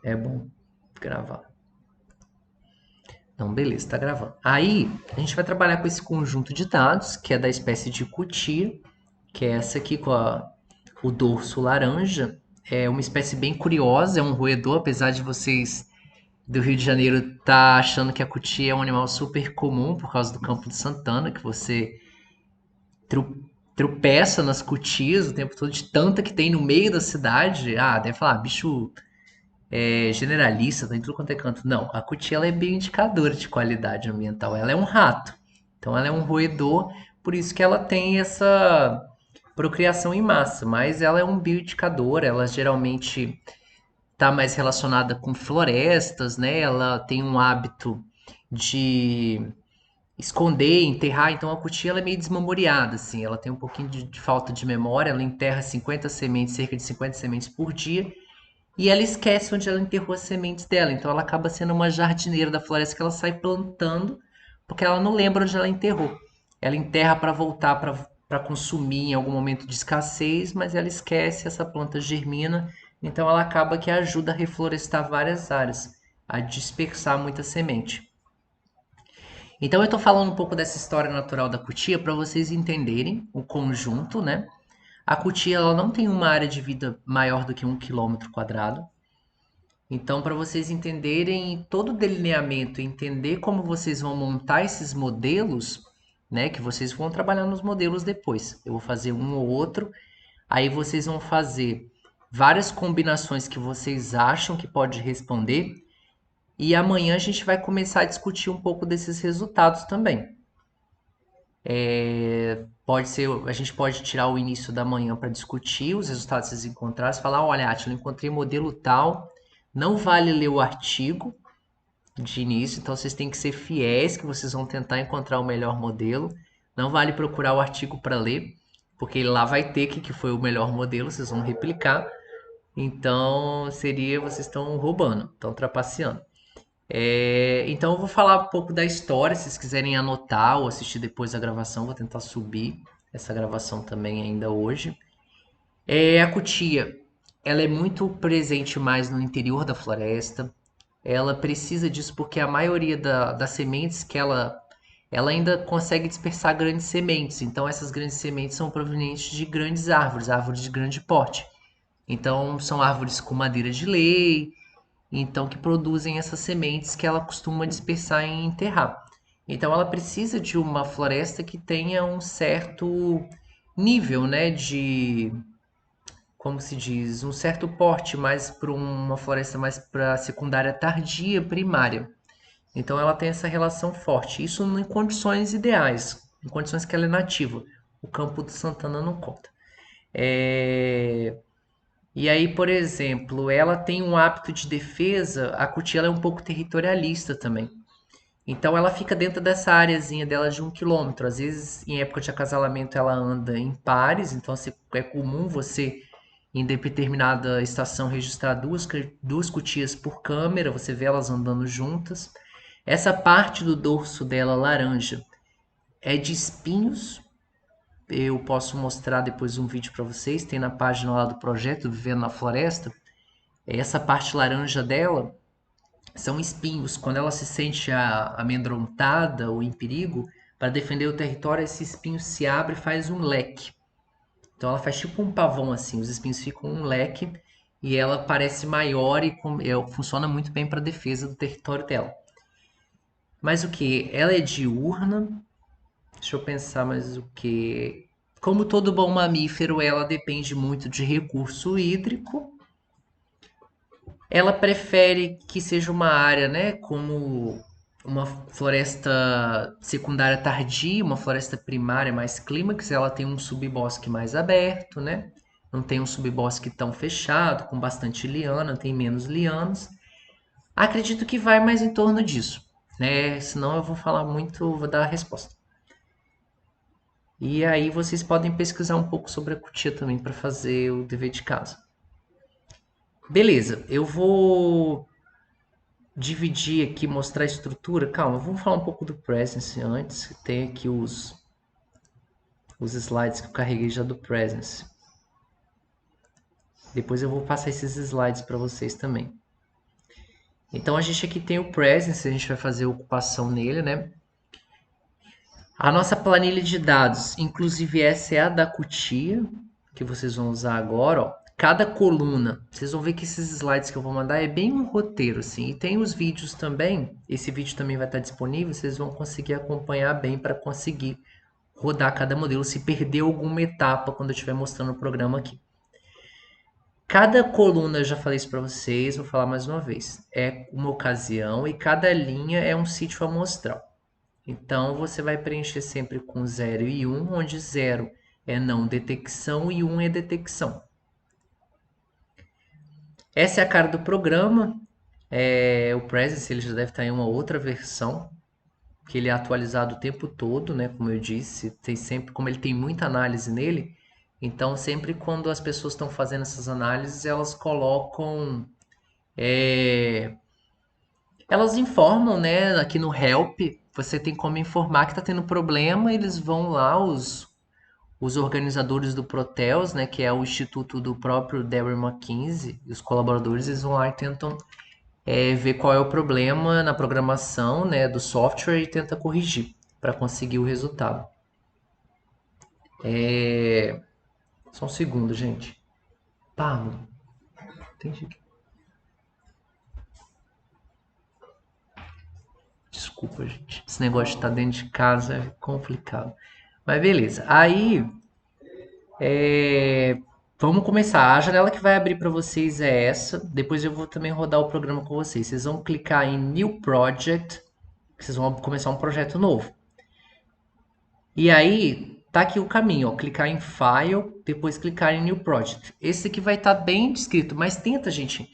É bom gravar. Então, beleza, tá gravando. Aí, a gente vai trabalhar com esse conjunto de dados, que é da espécie de cutia, que é essa aqui com o dorso laranja. É uma espécie bem curiosa, é um roedor, apesar de vocês do Rio de Janeiro tá achando que a cutia é um animal super comum por causa do Campo de Santana, que você tropeça nas cutias o tempo todo, de tanta que tem no meio da cidade. Ah, deve falar, bicho generalista, tá em tudo quanto é canto. Não, a cutia ela é bem indicadora de qualidade ambiental. Ela é um rato, então ela é um roedor, por isso que ela tem essa procriação em massa, mas ela é um bioindicador, ela geralmente está mais relacionada com florestas, né? Ela tem um hábito de esconder, enterrar, então a cutia ela é meio desmemoriada, assim, ela tem um pouquinho de falta de memória, ela enterra 50 sementes, cerca de 50 sementes por dia, e ela esquece onde ela enterrou as sementes dela. Então ela acaba sendo uma jardineira da floresta que ela sai plantando, porque ela não lembra onde ela enterrou. Ela enterra para voltar para consumir em algum momento de escassez, mas ela esquece, essa planta germina, então ela acaba que ajuda a reflorestar várias áreas, a dispersar muita semente. Então eu estou falando um pouco dessa história natural da cutia para vocês entenderem o conjunto, né? A cutia ela não tem uma área de vida maior do que 1 km². Então, para vocês entenderem todo o delineamento, entender como vocês vão montar esses modelos, né? Que vocês vão trabalhar nos modelos depois. Eu vou fazer um ou outro, aí vocês vão fazer várias combinações que vocês acham que pode responder, e amanhã a gente vai começar a discutir um pouco desses resultados também. Pode ser, a gente pode tirar o início da manhã para discutir os resultados que vocês encontraram, falar, olha, Atila, eu encontrei modelo tal, não vale ler o artigo de início, então vocês têm que ser fiéis que vocês vão tentar encontrar o melhor modelo. Não vale procurar o artigo para ler, porque lá vai ter que foi o melhor modelo, vocês vão replicar. Então seria vocês estão roubando, estão trapaceando. Então eu vou falar um pouco da história, se vocês quiserem anotar ou assistir depois da gravação, vou tentar subir essa gravação também ainda hoje. A cutia, ela é muito presente mais no interior da floresta. Ela precisa disso porque a maioria das sementes que ela ainda consegue dispersar grandes sementes. Então essas grandes sementes são provenientes de grandes árvores, árvores de grande porte. Então são árvores com madeira de lei, então que produzem essas sementes que ela costuma dispersar e enterrar. Então ela precisa de uma floresta que tenha um certo nível, né, de, como se diz, um certo porte, mais para uma floresta mais para secundária tardia, primária. Então ela tem essa relação forte. Isso em condições ideais, em condições que ela é nativa. O Campo de Santana não conta. É, E aí, por exemplo, ela tem um hábito de defesa, a cutia ela é um pouco territorialista também. Então ela fica dentro dessa áreazinha dela de 1 km. Às vezes, em época de acasalamento, ela anda em pares, então é comum você, em determinada estação, registrar duas cutias por câmera, você vê elas andando juntas. Essa parte do dorso dela laranja é de espinhos. Eu posso mostrar depois um vídeo para vocês, tem na página lá do projeto Vivendo na Floresta. Essa parte laranja dela são espinhos. Quando ela se sente amedrontada ou em perigo, para defender o território, esse espinho se abre e faz um leque. Então ela faz tipo um pavão assim, os espinhos ficam um leque e ela parece maior e funciona muito bem para defesa do território dela. Mas o que? Ela é diurna. Deixa eu pensar mais o que. Como todo bom mamífero, ela depende muito de recurso hídrico. Ela prefere que seja uma área, né, como uma floresta secundária tardia, uma floresta primária mais clímax, ela tem um subbosque mais aberto, né? Não tem um subbosque tão fechado, com bastante liana, tem menos lianas. Acredito que vai mais em torno disso, né? Senão eu vou falar muito, vou dar a resposta. E aí vocês podem pesquisar um pouco sobre a cutia também para fazer o dever de casa. Beleza, eu vou dividir aqui, mostrar a estrutura. Calma, vamos falar um pouco do Presence antes. Tem aqui os slides que eu carreguei já do Presence. Depois eu vou passar esses slides para vocês também. Então a gente aqui tem o presence, a gente vai fazer a ocupação nele, né? A nossa planilha de dados, inclusive essa é a da cutia, que vocês vão usar agora, ó. Cada coluna, vocês vão ver que esses slides que eu vou mandar é bem um roteiro, assim. E tem os vídeos também, esse vídeo também vai estar disponível, vocês vão conseguir acompanhar bem para conseguir rodar cada modelo, se perder alguma etapa quando eu estiver mostrando o programa aqui. Cada coluna, eu já falei isso para vocês, vou falar mais uma vez, é uma ocasião e cada linha é um sítio amostral. Então, você vai preencher sempre com 0 e 1, onde 0 é não detecção e 1 é detecção. Essa é a cara do programa. O Presence ele já deve estar em uma outra versão, que ele é atualizado o tempo todo, né? Como eu disse, tem sempre, como ele tem muita análise nele, então sempre quando as pessoas estão fazendo essas análises, elas colocam, elas informam, né? Aqui no Help, você tem como informar que está tendo problema, eles vão lá, os organizadores do Proteus, né, que é o instituto do próprio Darren McKinsey, e os colaboradores, eles vão lá e tentam ver qual é o problema na programação, né, do software e tenta corrigir para conseguir o resultado. Só um segundo, gente. Pablo, entendi. Desculpa, gente. Esse negócio de estar dentro de casa é complicado. Mas beleza. Aí, vamos começar. A janela que vai abrir para vocês é essa. Depois eu vou também rodar o programa com vocês. Vocês vão clicar em New Project, que vocês vão começar um projeto novo. E aí, tá aqui o caminho, ó. Clicar em File, depois clicar em New Project. Esse aqui vai estar bem descrito, mas tenta, gente,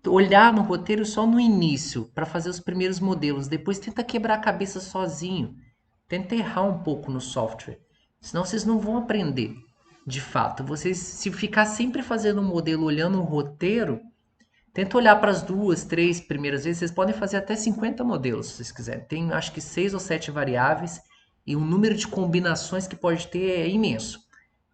olhar no roteiro só no início, para fazer os primeiros modelos. Depois tenta quebrar a cabeça sozinho. Tenta errar um pouco no software. Senão vocês não vão aprender. De fato, vocês se ficar sempre fazendo um modelo olhando o roteiro, tenta olhar para as 2, 3 primeiras vezes. Vocês podem fazer até 50 modelos, se vocês quiserem. Tem acho que 6 ou 7 variáveis e o número de combinações que pode ter é imenso.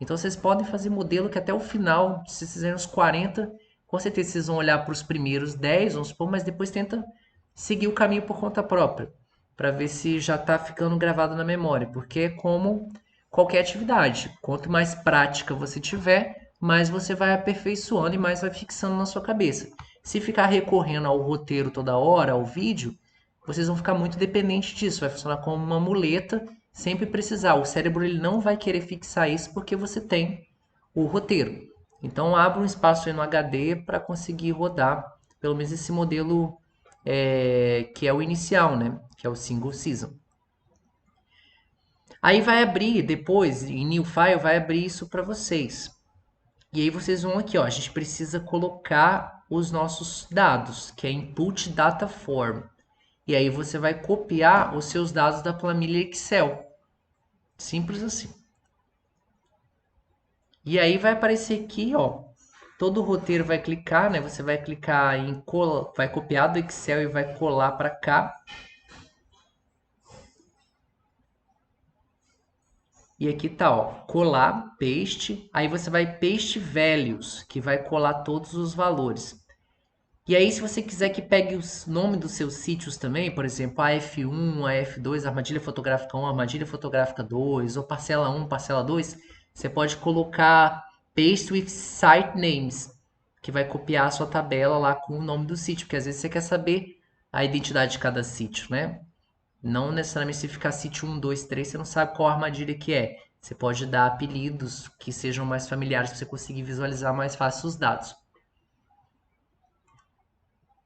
Então vocês podem fazer modelo que até o final, se vocês fizerem uns 40, com certeza vocês vão olhar para os primeiros 10, vamos supor, mas depois tenta seguir o caminho por conta própria, para ver se já está ficando gravado na memória, porque é como qualquer atividade. Quanto mais prática você tiver, mais você vai aperfeiçoando e mais vai fixando na sua cabeça. Se ficar recorrendo ao roteiro toda hora, ao vídeo, vocês vão ficar muito dependentes disso. Vai funcionar como uma muleta, sempre precisar. O cérebro ele não vai querer fixar isso porque você tem o roteiro. Então, abra um espaço aí no HD para conseguir rodar, pelo menos esse modelo que é o inicial, né? Que é o single season. Aí vai abrir depois, em New File, vai abrir isso para vocês. E aí vocês vão aqui, ó, a gente precisa colocar os nossos dados, que é Input Data Form. E aí você vai copiar os seus dados da planilha Excel. Simples assim. E aí vai aparecer aqui, ó, todo o roteiro vai clicar, né? Você vai clicar em cola, vai copiar do Excel e vai colar para cá. E aqui tá, ó, colar, paste. Aí você vai paste values, que vai colar todos os valores. E aí, se você quiser que pegue o nome dos seus sítios também, por exemplo, a F1, a F2, Armadilha Fotográfica 1, Armadilha Fotográfica 2, ou Parcela 1, Parcela 2, você pode colocar Paste with Site Names, que vai copiar a sua tabela lá com o nome do sítio, porque às vezes você quer saber a identidade de cada sítio, né? Não necessariamente se ficar sítio 1, 2, 3, você não sabe qual armadilha que é. Você pode dar apelidos que sejam mais familiares para você conseguir visualizar mais fácil os dados.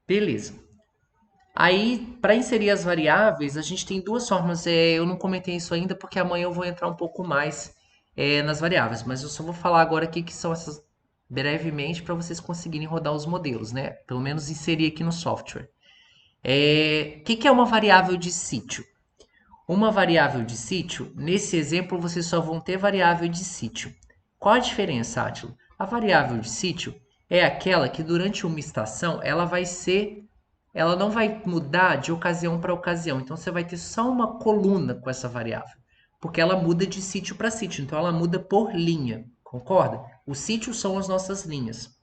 Beleza. Aí, para inserir as variáveis, a gente tem duas formas. Eu não comentei isso ainda porque amanhã eu vou entrar um pouco mais nas variáveis, mas eu só vou falar agora aqui que são essas brevemente para vocês conseguirem rodar os modelos, né? Pelo menos inserir aqui no software. Que é uma variável de sítio? Uma variável de sítio, nesse exemplo, vocês só vão ter variável de sítio. Qual a diferença, Átilo? A variável de sítio é aquela que durante uma estação ela não vai mudar de ocasião para ocasião. Então você vai ter só uma coluna com essa variável, porque ela muda de sítio para sítio. Então ela muda por linha, concorda? Os sítios são as nossas linhas.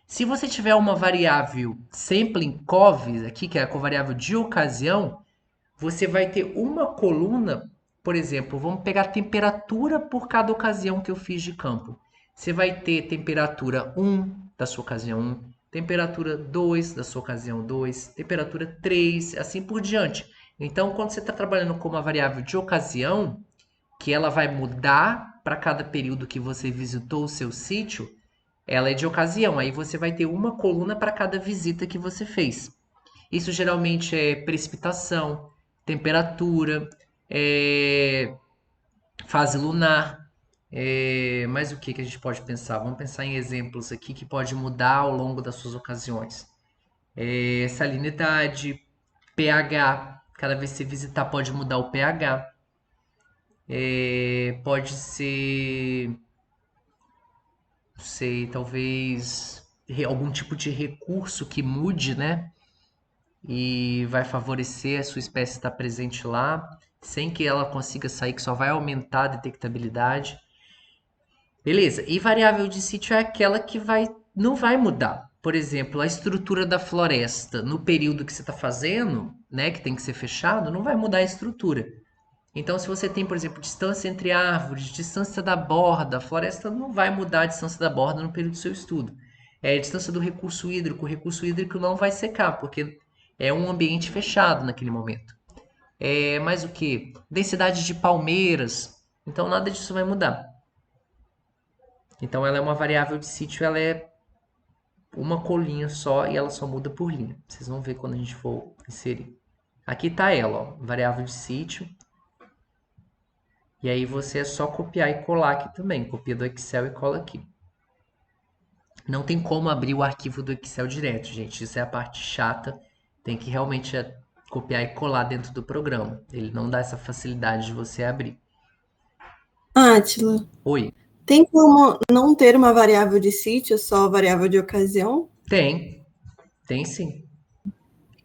Se você tiver uma variável sampling cov aqui, que é a covariável de ocasião, você vai ter uma coluna, por exemplo, vamos pegar a temperatura por cada ocasião que eu fiz de campo. Você vai ter temperatura 1 da sua ocasião 1, temperatura 2 da sua ocasião 2, temperatura 3, assim por diante. Então, quando você está trabalhando com uma variável de ocasião, que ela vai mudar para cada período que você visitou o seu sítio, ela é de ocasião. Aí você vai ter uma coluna para cada visita que você fez. Isso geralmente é precipitação, temperatura, fase lunar. Mas o que, que a gente pode pensar? Vamos pensar em exemplos aqui que pode mudar ao longo das suas ocasiões. Salinidade, pH. Cada vez que você visitar pode mudar o pH. Pode ser, não sei, talvez algum tipo de recurso que mude, né? E vai favorecer a sua espécie estar presente lá, sem que ela consiga sair, que só vai aumentar a detectabilidade. Beleza, e variável de sítio é aquela que não vai mudar. Por exemplo, a estrutura da floresta no período que você está fazendo, né, que tem que ser fechado, não vai mudar a estrutura. Então, se você tem, por exemplo, distância entre árvores, distância da borda, a floresta não vai mudar a distância da borda no período do seu estudo. É a distância do recurso hídrico. O recurso hídrico não vai secar, porque é um ambiente fechado naquele momento. Mais o que? Densidade de palmeiras. Então, nada disso vai mudar. Então, ela é uma variável de sítio, ela é uma colinha só e ela só muda por linha. Vocês vão ver quando a gente for inserir. Aqui está ela, ó, variável de sítio. E aí você é só copiar e colar aqui também. Copia do Excel e cola aqui. Não tem como abrir o arquivo do Excel direto, gente. Isso é a parte chata. Tem que realmente copiar e colar dentro do programa. Ele não dá essa facilidade de você abrir. Átila, Oi. tem como não ter uma variável de sítio, só variável de ocasião? Tem sim.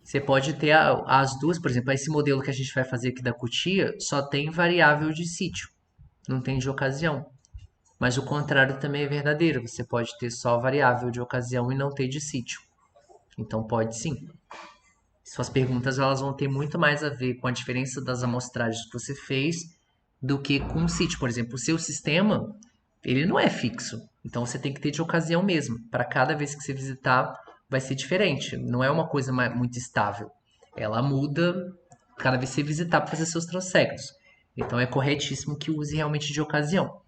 Você pode ter as duas, por exemplo, esse modelo que a gente vai fazer aqui da cutia só tem variável de sítio, não tem de ocasião. Mas o contrário também é verdadeiro. Você pode ter só variável de ocasião e não ter de sítio. Então pode sim. Suas perguntas elas vão ter muito mais a ver com a diferença das amostragens que você fez do que com o sítio. Por exemplo, o seu sistema, ele não é fixo. Então você tem que ter de ocasião mesmo. Para cada vez que você visitar, vai ser diferente. Não é uma coisa muito estável. Ela muda cada vez que você visitar para fazer seus transectos. Então é corretíssimo que use realmente de ocasião.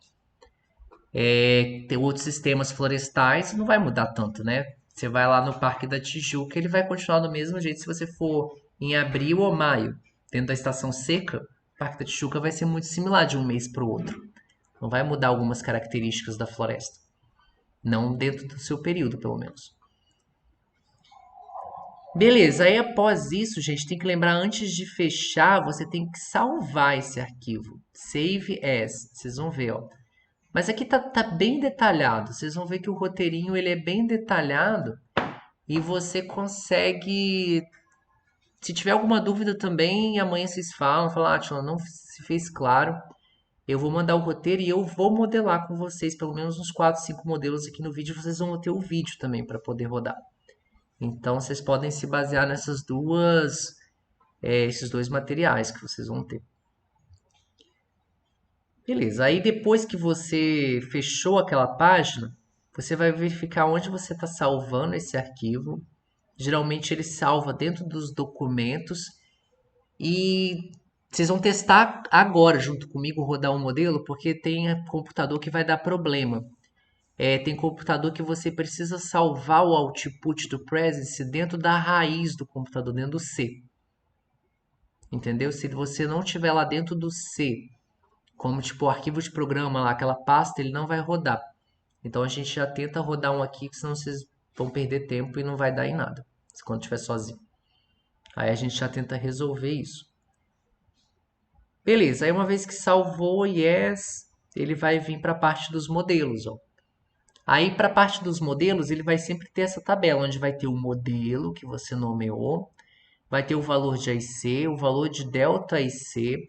Tem outros sistemas florestais, não vai mudar tanto, né? Você vai lá no Parque da Tijuca, ele vai continuar do mesmo jeito se você for em abril ou maio. Dentro da estação seca, o Parque da Tijuca vai ser muito similar de um mês para o outro. Não vai mudar algumas características da floresta. Não dentro do seu período, pelo menos. Beleza, aí após isso, gente, tem que lembrar antes de fechar, você tem que salvar esse arquivo. Save as. Vocês vão ver, ó. Mas aqui tá bem detalhado. Vocês vão ver que o roteirinho ele é bem detalhado e você consegue. Se tiver alguma dúvida também, amanhã vocês falam, Atila, não se fez claro. Eu vou mandar o roteiro e eu vou modelar com vocês, pelo menos uns 4, 5 modelos aqui no vídeo. Vocês vão ter o vídeo também para poder rodar. Então vocês podem se basear esses dois materiais que vocês vão ter. Beleza, aí depois que você fechou aquela página, você vai verificar onde você está salvando esse arquivo. Geralmente ele salva dentro dos documentos e vocês vão testar agora junto comigo rodar um modelo, porque tem computador que vai dar problema. Tem computador que você precisa salvar o output do Presence dentro da raiz do computador, dentro do C. Entendeu? Se você não tiver lá dentro do C, como tipo o arquivo de programa lá, aquela pasta, ele não vai rodar. Então a gente já tenta rodar um aqui, senão vocês vão perder tempo e não vai dar em nada, quando estiver sozinho. Aí a gente já tenta resolver isso. Beleza, aí uma vez que salvou, yes, ele vai vir para a parte dos modelos, ó. Aí para a parte dos modelos, ele vai sempre ter essa tabela, onde vai ter o modelo que você nomeou, vai ter o valor de AIC, o valor de delta AIC,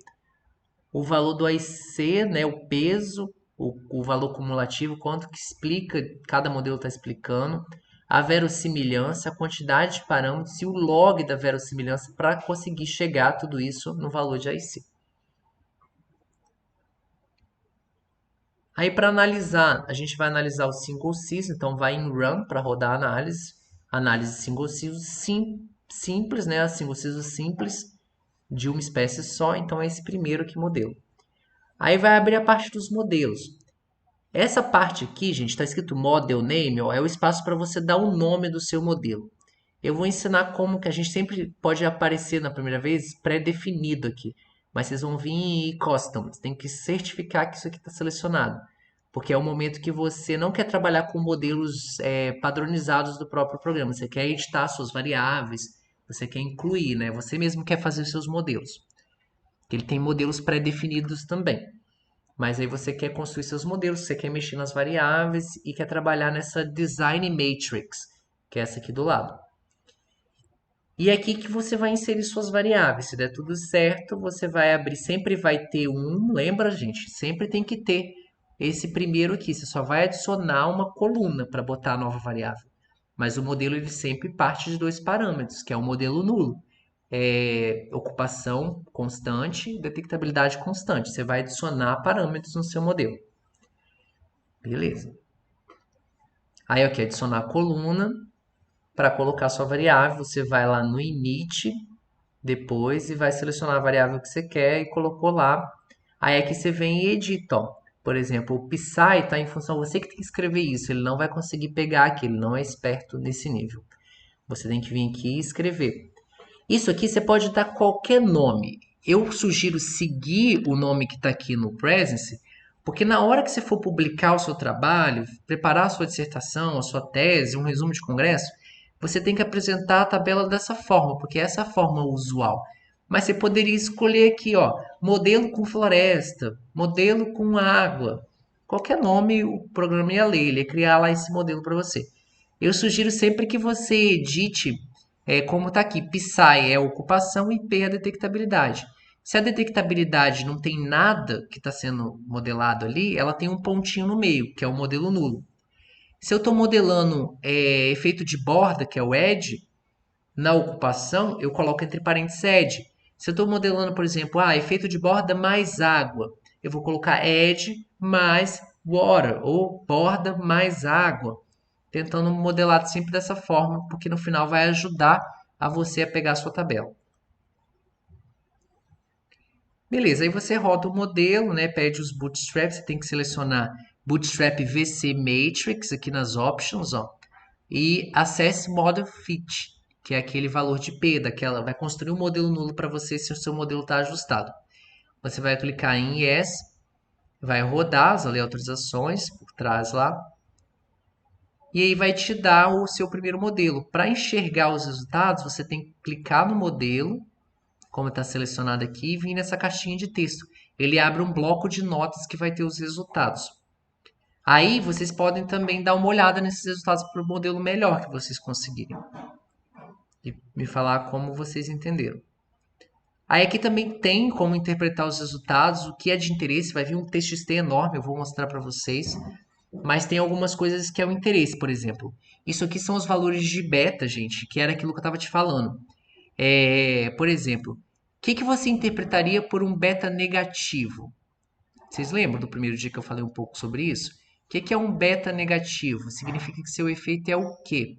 o valor do AIC, né, o peso, o valor cumulativo, quanto que explica, cada modelo está explicando, a verossimilhança, a quantidade de parâmetros e o log da verossimilhança para conseguir chegar a tudo isso no valor de AIC. Aí para analisar, a gente vai analisar o single season, então vai em run para rodar a análise single season simples, né? A single season simples de uma espécie só, então é esse primeiro aqui modelo. Aí vai abrir a parte dos modelos. Essa parte aqui, gente, está escrito Model Name, ó, é o espaço para você dar o nome do seu modelo. Eu vou ensinar como que a gente sempre pode aparecer na primeira vez pré-definido aqui. Mas vocês vão vir em Custom. Você tem que certificar que isso aqui está selecionado. Porque é o momento que você não quer trabalhar com modelos padronizados do próprio programa. Você quer editar suas variáveis, você quer incluir, né? Você mesmo quer fazer os seus modelos. Ele tem modelos pré-definidos também. Mas aí você quer construir seus modelos, você quer mexer nas variáveis e quer trabalhar nessa Design Matrix, que é essa aqui do lado. E é aqui que você vai inserir suas variáveis. Se der tudo certo, você vai abrir, sempre vai ter lembra, gente? Sempre tem que ter esse primeiro aqui. Você só vai adicionar uma coluna para botar a nova variável. Mas o modelo ele sempre parte de dois parâmetros, que é o modelo nulo. Ocupação constante, detectabilidade constante. Você vai adicionar parâmetros no seu modelo. Beleza. Aí, ok, adicionar a coluna. Para colocar sua variável, você vai lá no init, depois, e vai selecionar a variável que você quer e colocou lá. Aí aqui você vem e edita, ó. Por exemplo, o Psy está em função, você que tem que escrever isso, ele não vai conseguir pegar aqui, ele não é esperto nesse nível. Você tem que vir aqui e escrever. Isso aqui você pode dar qualquer nome. Eu sugiro seguir o nome que está aqui no Presence, porque na hora que você for publicar o seu trabalho, preparar a sua dissertação, a sua tese, um resumo de congresso, você tem que apresentar a tabela dessa forma, porque é essa a forma usual. Mas você poderia escolher aqui, ó, modelo com floresta, modelo com água. Qualquer nome o programa ia ler, ele ia criar lá esse modelo para você. Eu sugiro sempre que você edite como está aqui, Psy é a ocupação e P é a detectabilidade. Se a detectabilidade não tem nada que está sendo modelado ali, ela tem um pontinho no meio, que é o modelo nulo. Se eu estou modelando efeito de borda, que é o edge, na ocupação, eu coloco entre parênteses edge. Se eu estou modelando, por exemplo, efeito de borda mais água, eu vou colocar edge mais water, ou borda mais água. Tentando modelar sempre dessa forma, porque no final vai ajudar a você a pegar a sua tabela. Beleza, aí você roda o modelo, né? Pede os bootstraps, você tem que selecionar Bootstrap VC Matrix aqui nas options, ó, e Access Model Fit, que é aquele valor de P, vai construir um modelo nulo para você se o seu modelo está ajustado. Você vai clicar em Yes, vai rodar as aleatorizações por trás lá, e aí vai te dar o seu primeiro modelo. Para enxergar os resultados, você tem que clicar no modelo, como está selecionado aqui, e vir nessa caixinha de texto. Ele abre um bloco de notas que vai ter os resultados. Aí vocês podem também dar uma olhada nesses resultados para o modelo melhor que vocês conseguirem. E me falar como vocês entenderam. Aí aqui também tem como interpretar os resultados, o que é de interesse, vai vir um TXT enorme, eu vou mostrar para vocês. Mas tem algumas coisas que é o interesse, por exemplo. Isso aqui são os valores de beta, gente, que era aquilo que eu estava te falando. Por exemplo, o que você interpretaria por um beta negativo? Vocês lembram do primeiro dia que eu falei um pouco sobre isso? O que é um beta negativo? Significa que seu efeito é o quê?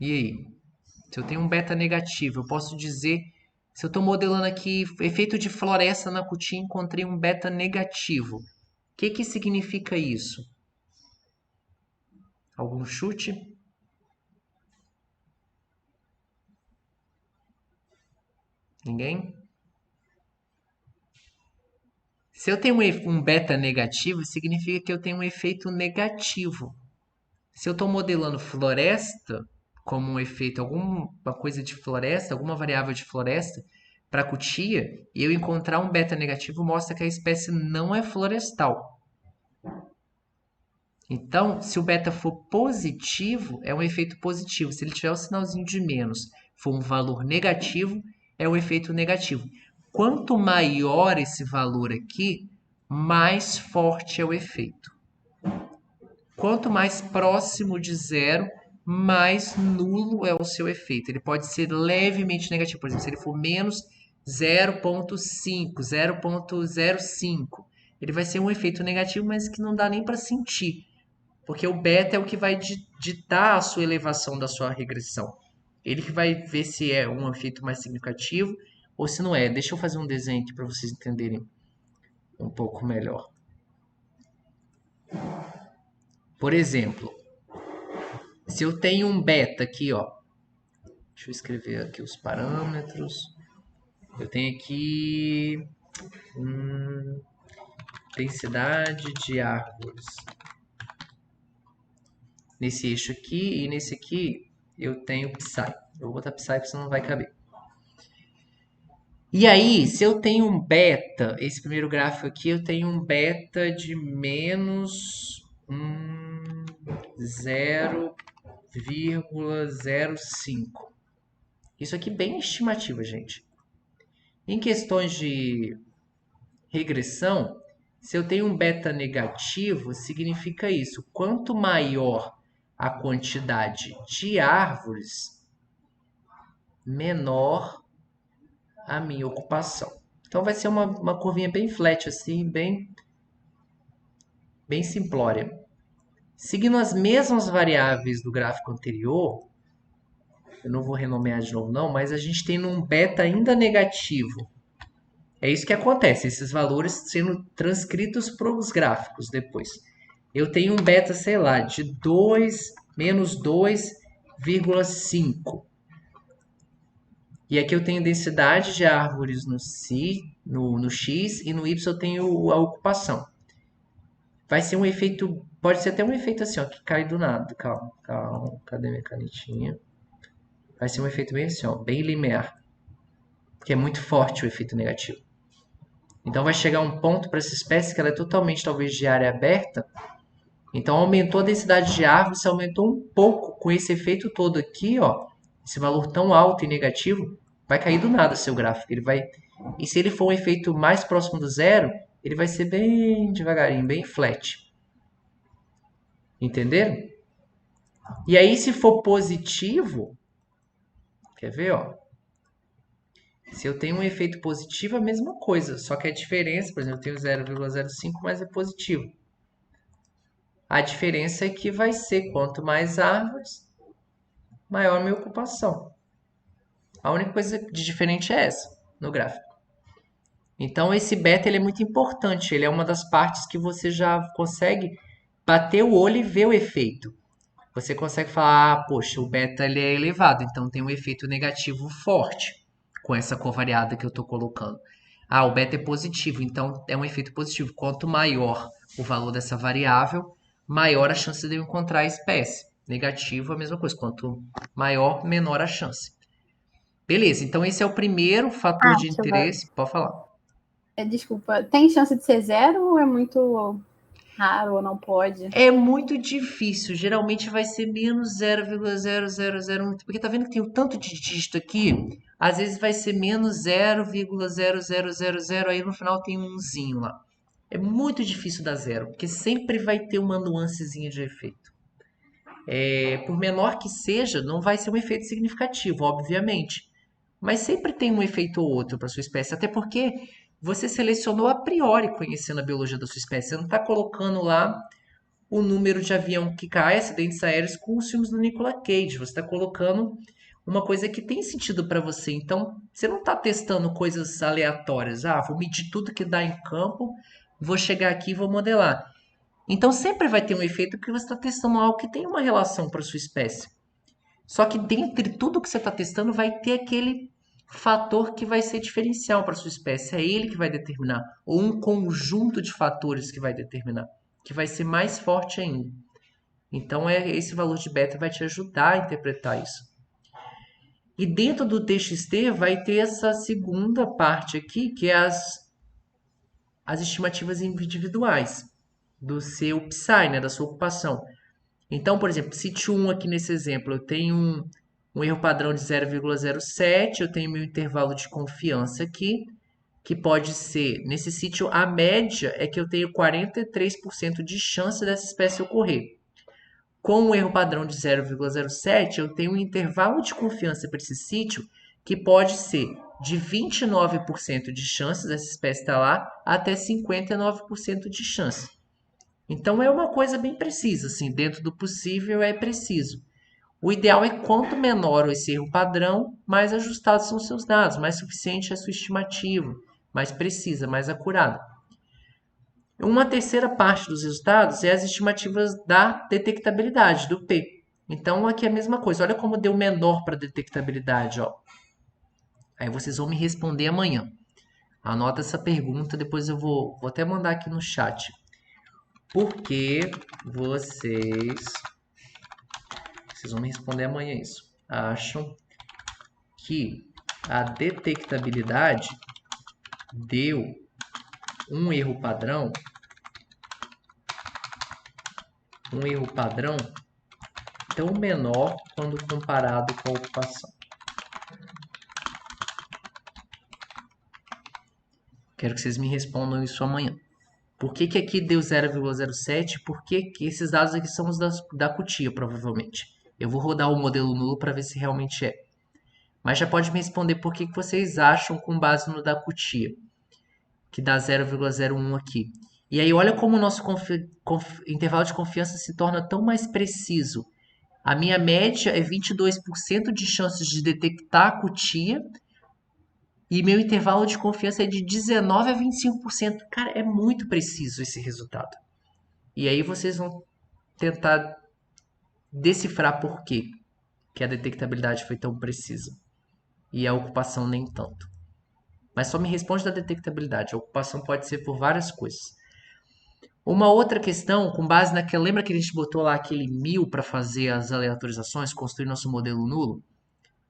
E aí? Se eu tenho um beta negativo, eu posso dizer, se eu estou modelando aqui efeito de floresta na cutia, encontrei um beta negativo. O que significa isso? Algum chute? Ninguém? Se eu tenho um beta negativo, significa que eu tenho um efeito negativo. Se eu estou modelando floresta, como um efeito, alguma coisa de floresta, alguma variável de floresta, para a cutia, e eu encontrar um beta negativo, mostra que a espécie não é florestal. Então, se o beta for positivo, é um efeito positivo. Se ele tiver o sinalzinho de menos, for um valor negativo, é um efeito negativo. Quanto maior esse valor aqui, mais forte é o efeito. Quanto mais próximo de zero, mais nulo é o seu efeito. Ele pode ser levemente negativo. Por exemplo, se ele for menos 0,5, 0,05, ele vai ser um efeito negativo, mas que não dá nem para sentir. Porque o beta é o que vai ditar a sua elevação da sua regressão. Ele que vai ver se é um efeito mais significativo ou se não é. Deixa eu fazer um desenho aqui para vocês entenderem um pouco melhor. Por exemplo, se eu tenho um beta aqui, ó. Deixa eu escrever aqui os parâmetros. Eu tenho aqui densidade de árvores. Nesse eixo aqui e nesse aqui eu tenho Psi. Eu vou botar Psi porque senão não vai caber. E aí, se eu tenho um beta, esse primeiro gráfico aqui, eu tenho um beta de menos 0,05. Isso aqui bem estimativa, gente. Em questões de regressão, se eu tenho um beta negativo, significa isso. Quanto maior a quantidade de árvores, menor a minha ocupação. Então vai ser uma curvinha bem flat, assim, bem simplória. Seguindo as mesmas variáveis do gráfico anterior, eu não vou renomear de novo não, mas a gente tem um beta ainda negativo. É isso que acontece, esses valores sendo transcritos para os gráficos depois. Eu tenho um beta, sei lá, de menos 2,5. E aqui eu tenho densidade de árvores no X e no Y eu tenho a ocupação. Vai ser um efeito, pode ser até um efeito assim, ó, que cai do nada. Calma, cadê minha canetinha? Vai ser um efeito bem assim, ó, bem linear. Porque é muito forte o efeito negativo. Então vai chegar um ponto para essa espécie que ela é totalmente, talvez, de área aberta. Então aumentou a densidade de árvores, aumentou um pouco com esse efeito todo aqui, ó. Esse valor tão alto e negativo, vai cair do nada seu gráfico. E se ele for um efeito mais próximo do zero, ele vai ser bem devagarinho, bem flat. Entenderam? E aí, se for positivo, quer ver, ó? Se eu tenho um efeito positivo, a mesma coisa. Só que a diferença, por exemplo, eu tenho 0,05, mas é positivo. A diferença é que vai ser quanto mais árvores, maior a minha ocupação. A única coisa de diferente é essa, no gráfico. Então, esse beta ele é muito importante. Ele é uma das partes que você já consegue bater o olho e ver o efeito. Você consegue falar, poxa, o beta ele é elevado, então tem um efeito negativo forte com essa covariada que eu estou colocando. O beta é positivo, então é um efeito positivo. Quanto maior o valor dessa variável, maior a chance de eu encontrar a espécie. Negativo, a mesma coisa. Quanto maior, menor a chance. Beleza, então esse é o primeiro fator de interesse. Pode falar. Desculpa, tem chance de ser zero ou é muito raro ou não pode? É muito difícil. Geralmente vai ser menos 0,0001. Porque tá vendo que tem um tanto de dígito aqui? Às vezes vai ser menos 0,0000. Aí no final tem um umzinho lá. É muito difícil dar zero. Porque sempre vai ter uma nuancezinha de efeito. Por menor que seja, não vai ser um efeito significativo, obviamente. Mas sempre tem um efeito ou outro para sua espécie. Até porque você selecionou a priori conhecendo a biologia da sua espécie. Você não está colocando lá o número de avião que cai, acidentes aéreos, com os filmes do Nicolas Cage. Você está colocando uma coisa que tem sentido para você. Então, você não está testando coisas aleatórias. Vou medir tudo que dá em campo, vou chegar aqui e vou modelar. Então, sempre vai ter um efeito porque você está testando algo que tem uma relação para sua espécie. Só que dentre tudo que você está testando, vai ter aquele fator que vai ser diferencial para sua espécie. É ele que vai determinar. Ou um conjunto de fatores que vai determinar. Que vai ser mais forte ainda. Então, esse valor de beta vai te ajudar a interpretar isso. E dentro do TXT vai ter essa segunda parte aqui, que é as estimativas individuais do seu Psi, né, da sua ocupação. Então, por exemplo, sítio 1 aqui nesse exemplo, eu tenho um erro padrão de 0,07, eu tenho meu intervalo de confiança aqui, que pode ser, nesse sítio, a média é que eu tenho 43% de chance dessa espécie ocorrer. com um erro padrão de 0,07, eu tenho um intervalo de confiança para esse sítio que pode ser de 29% de chances dessa espécie estar lá até 59% de chance. Então é uma coisa bem precisa, assim, dentro do possível é preciso. O ideal é quanto menor esse erro padrão, mais ajustados são os seus dados, mais suficiente é a sua estimativa, mais precisa, mais acurada. Uma terceira parte dos resultados é as estimativas da detectabilidade, do P. Então aqui é a mesma coisa. Olha como deu menor para detectabilidade, ó. Aí vocês vão me responder amanhã. Anota essa pergunta, depois eu vou até mandar aqui no chat. Por que vocês vão me responder amanhã isso, acham que a detectabilidade deu um erro padrão tão menor quando comparado com a ocupação? Quero que vocês me respondam isso amanhã. Por que aqui deu 0,07? Por que esses dados aqui são os da cutia, provavelmente? Eu vou rodar o modelo nulo para ver se realmente é. Mas já pode me responder por que vocês acham com base no da cutia, que dá 0,01 aqui. E aí olha como o nosso intervalo de confiança se torna tão mais preciso. A minha média é 22% de chances de detectar a cutia e meu intervalo de confiança é de 19 a 25%. Cara, é muito preciso esse resultado. E aí vocês vão tentar decifrar por quê que a detectabilidade foi tão precisa e a ocupação nem tanto. Mas só me responde da detectabilidade. A ocupação pode ser por várias coisas. Uma outra questão, com base naquela... Lembra que a gente botou lá aquele 1000 para fazer as aleatorizações, construir nosso modelo nulo?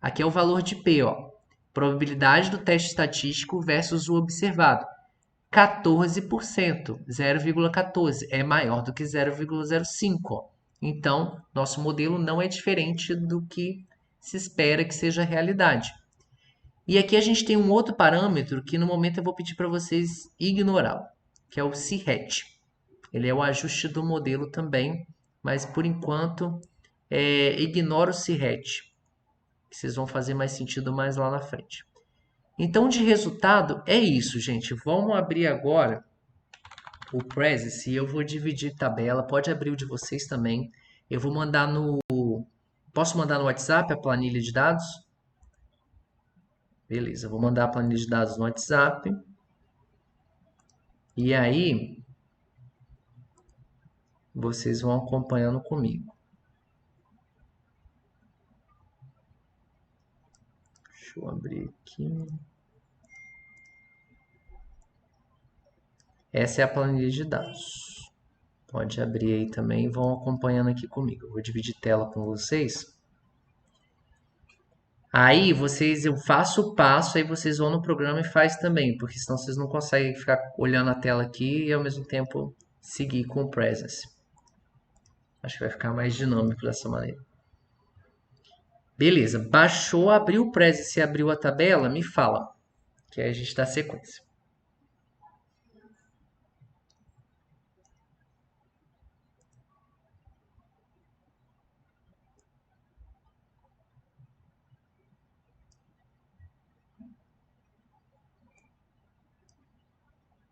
Aqui é o valor de P, ó. Probabilidade do teste estatístico versus o observado. 14%, 0,14 é maior do que 0,05. Ó. Então, nosso modelo não é diferente do que se espera que seja a realidade. E aqui a gente tem um outro parâmetro que no momento eu vou pedir para vocês ignorá-lo, que é o C-hat. Ele é o ajuste do modelo também, mas por enquanto ignora o C-hat, que vocês vão fazer mais sentido mais lá na frente. Então, de resultado, é isso, gente. Vamos abrir agora o Prezi e eu vou dividir tabela. Pode abrir o de vocês também. Eu vou mandar no... Posso mandar no WhatsApp a planilha de dados? Beleza, vou mandar a planilha de dados no WhatsApp. E aí, vocês vão acompanhando comigo. Deixa eu abrir aqui. Essa é a planilha de dados. Pode abrir aí também e vão acompanhando aqui comigo. Eu vou dividir tela com vocês. Aí eu faço o passo, aí vocês vão no programa e faz também, porque senão vocês não conseguem ficar olhando a tela aqui e ao mesmo tempo seguir com o Presence. Acho que vai ficar mais dinâmico dessa maneira. Beleza, baixou, abriu o Presence e abriu a tabela, me fala, que aí a gente dá sequência.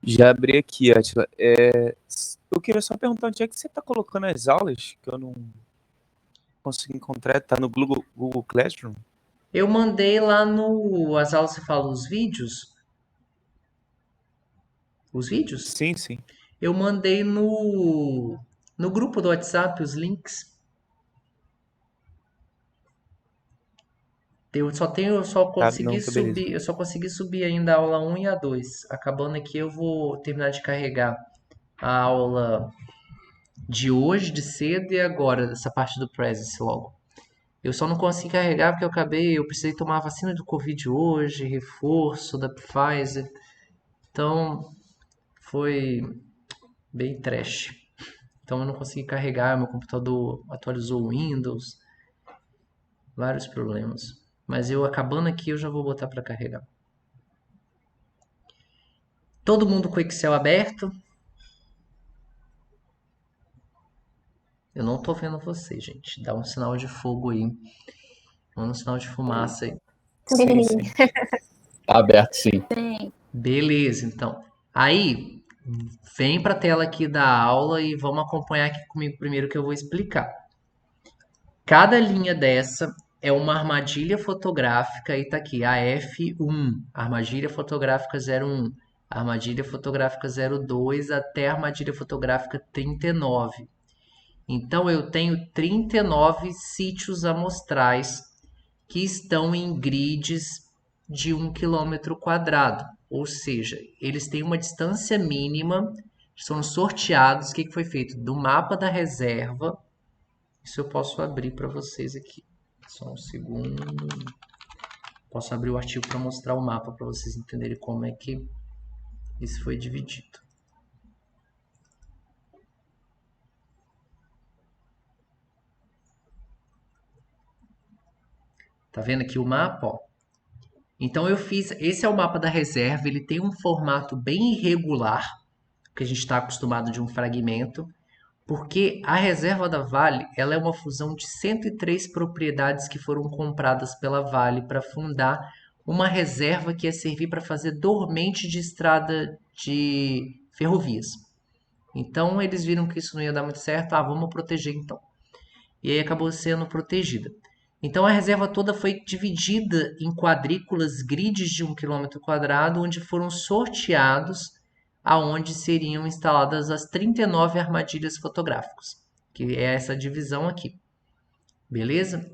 Já abri aqui, Atila. Eu queria só perguntar onde é que você está colocando as aulas, que eu não consigo encontrar. Está no Google Classroom? Eu mandei lá no... As aulas, você fala os vídeos? Os vídeos? Sim, sim. Eu mandei no grupo do WhatsApp os links. Eu só consegui Tá, beleza. subir, eu só consegui subir ainda a aula 1 e a 2. Acabando aqui, eu vou terminar de carregar a aula de hoje, de cedo e agora, dessa parte do Presence logo. Eu só não consegui carregar porque eu precisei tomar a vacina do Covid hoje, reforço da Pfizer. Então, foi bem trash. Então, eu não consegui carregar, meu computador atualizou o Windows, vários problemas. Mas eu acabando aqui, eu já vou botar para carregar. Todo mundo com o Excel aberto? Eu não tô vendo você, gente. Dá um sinal de fogo aí. Manda um sinal de fumaça aí. Sim, sim. Tá aberto, sim. Beleza, então. Aí, vem para a tela aqui da aula e vamos acompanhar aqui comigo primeiro que eu vou explicar. Cada linha dessa é uma armadilha fotográfica e tá aqui, a F1, armadilha fotográfica 01, armadilha fotográfica 02 até a armadilha fotográfica 39. Então, eu tenho 39 sítios amostrais que estão em grids de 1 quilômetro quadrado. Ou seja, eles têm uma distância mínima, são sorteados. O que foi feito? Do mapa da reserva. Isso eu posso abrir para vocês aqui. Só um segundo. Posso abrir o artigo para mostrar o mapa para vocês entenderem como é que isso foi dividido. Tá vendo aqui o mapa, ó? Então eu fiz, esse é o mapa da reserva, ele tem um formato bem irregular, que a gente está acostumado de um fragmento, porque a reserva da Vale, ela é uma fusão de 103 propriedades que foram compradas pela Vale para fundar uma reserva que ia servir para fazer dormente de estrada de ferrovias. Então eles viram que isso não ia dar muito certo, vamos proteger então. E aí acabou sendo protegida. Então a reserva toda foi dividida em quadrículas, grids de 1 km quadrado, onde foram sorteados aonde seriam instaladas as 39 armadilhas fotográficas, que é essa divisão aqui. Beleza?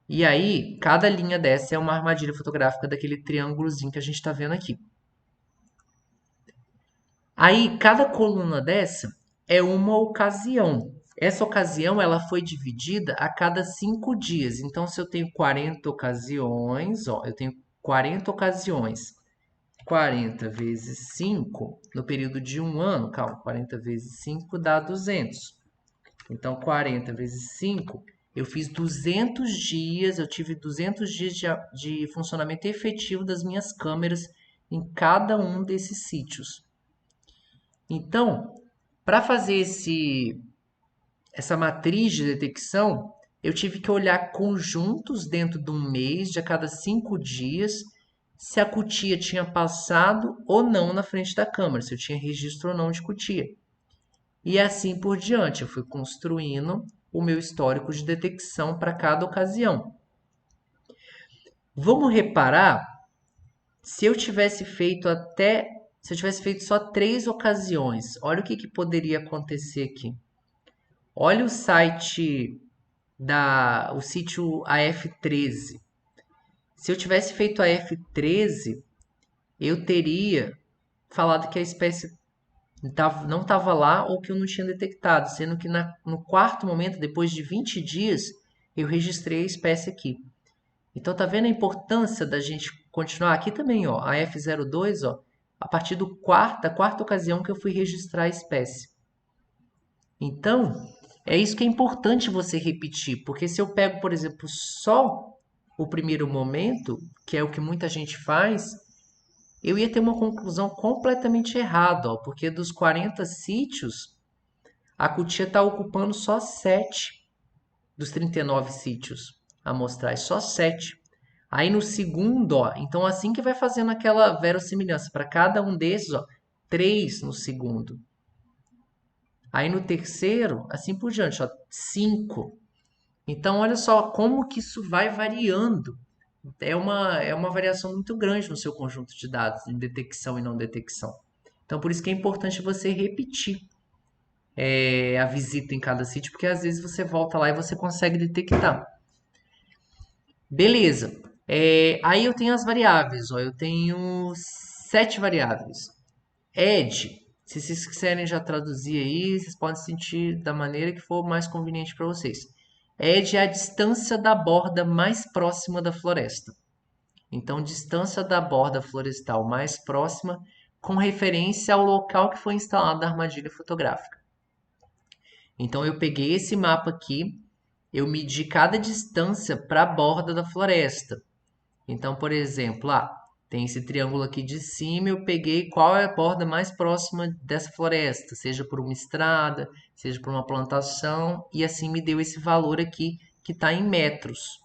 E aí, cada linha dessa é uma armadilha fotográfica daquele triângulozinho que a gente está vendo aqui. Aí, cada coluna dessa é uma ocasião. Essa ocasião ela foi dividida a cada 5 dias. Então, se eu tenho 40 ocasiões, ó, eu tenho 40 ocasiões. 40 vezes 5, no período de um ano, calma, 40 vezes 5 dá 200. Então, 40 vezes 5, eu fiz 200 dias, eu tive 200 dias de funcionamento efetivo das minhas câmeras em cada um desses sítios. Então, para fazer essa matriz de detecção, eu tive que olhar conjuntos dentro de um mês, de a cada 5 dias, se a cutia tinha passado ou não na frente da câmera, se eu tinha registro ou não de cutia. E assim por diante, eu fui construindo o meu histórico de detecção para cada ocasião. Vamos reparar, se eu tivesse feito só 3 ocasiões, olha o que poderia acontecer aqui. Olha o site o sítio AF13. Se eu tivesse feito a F13, eu teria falado que a espécie não estava lá ou que eu não tinha detectado, sendo que no quarto momento, depois de 20 dias, eu registrei a espécie aqui. Então, tá vendo a importância da gente continuar aqui também, ó, a F02, ó, a partir da quarta ocasião que eu fui registrar a espécie. Então, é isso que é importante você repetir, porque se eu pego, por exemplo, só o primeiro momento, que é o que muita gente faz, eu ia ter uma conclusão completamente errada, ó, porque dos 40 sítios, a cutia está ocupando só 7 dos 39 sítios amostrais, só 7. Aí no segundo, ó, então assim que vai fazendo aquela verossimilhança, para cada um desses, ó, 3 no segundo. Aí no terceiro, assim por diante, ó, 5. Então, olha só como que isso vai variando. É uma variação muito grande no seu conjunto de dados, de detecção e não detecção. Então, por isso que é importante você repetir a visita em cada sítio, porque às vezes você volta lá e você consegue detectar. Beleza. Aí eu tenho as variáveis. Ó, eu tenho 7 variáveis. Ed, se vocês quiserem já traduzir aí, vocês podem sentir da maneira que for mais conveniente para vocês. Ed é a distância da borda mais próxima da floresta. Então, distância da borda florestal mais próxima com referência ao local que foi instalada a armadilha fotográfica. Então, eu peguei esse mapa aqui, eu medi cada distância para a borda da floresta. Então, por exemplo, Tem esse triângulo aqui de cima, eu peguei qual é a borda mais próxima dessa floresta, seja por uma estrada, seja por uma plantação, e assim me deu esse valor aqui, que está em metros.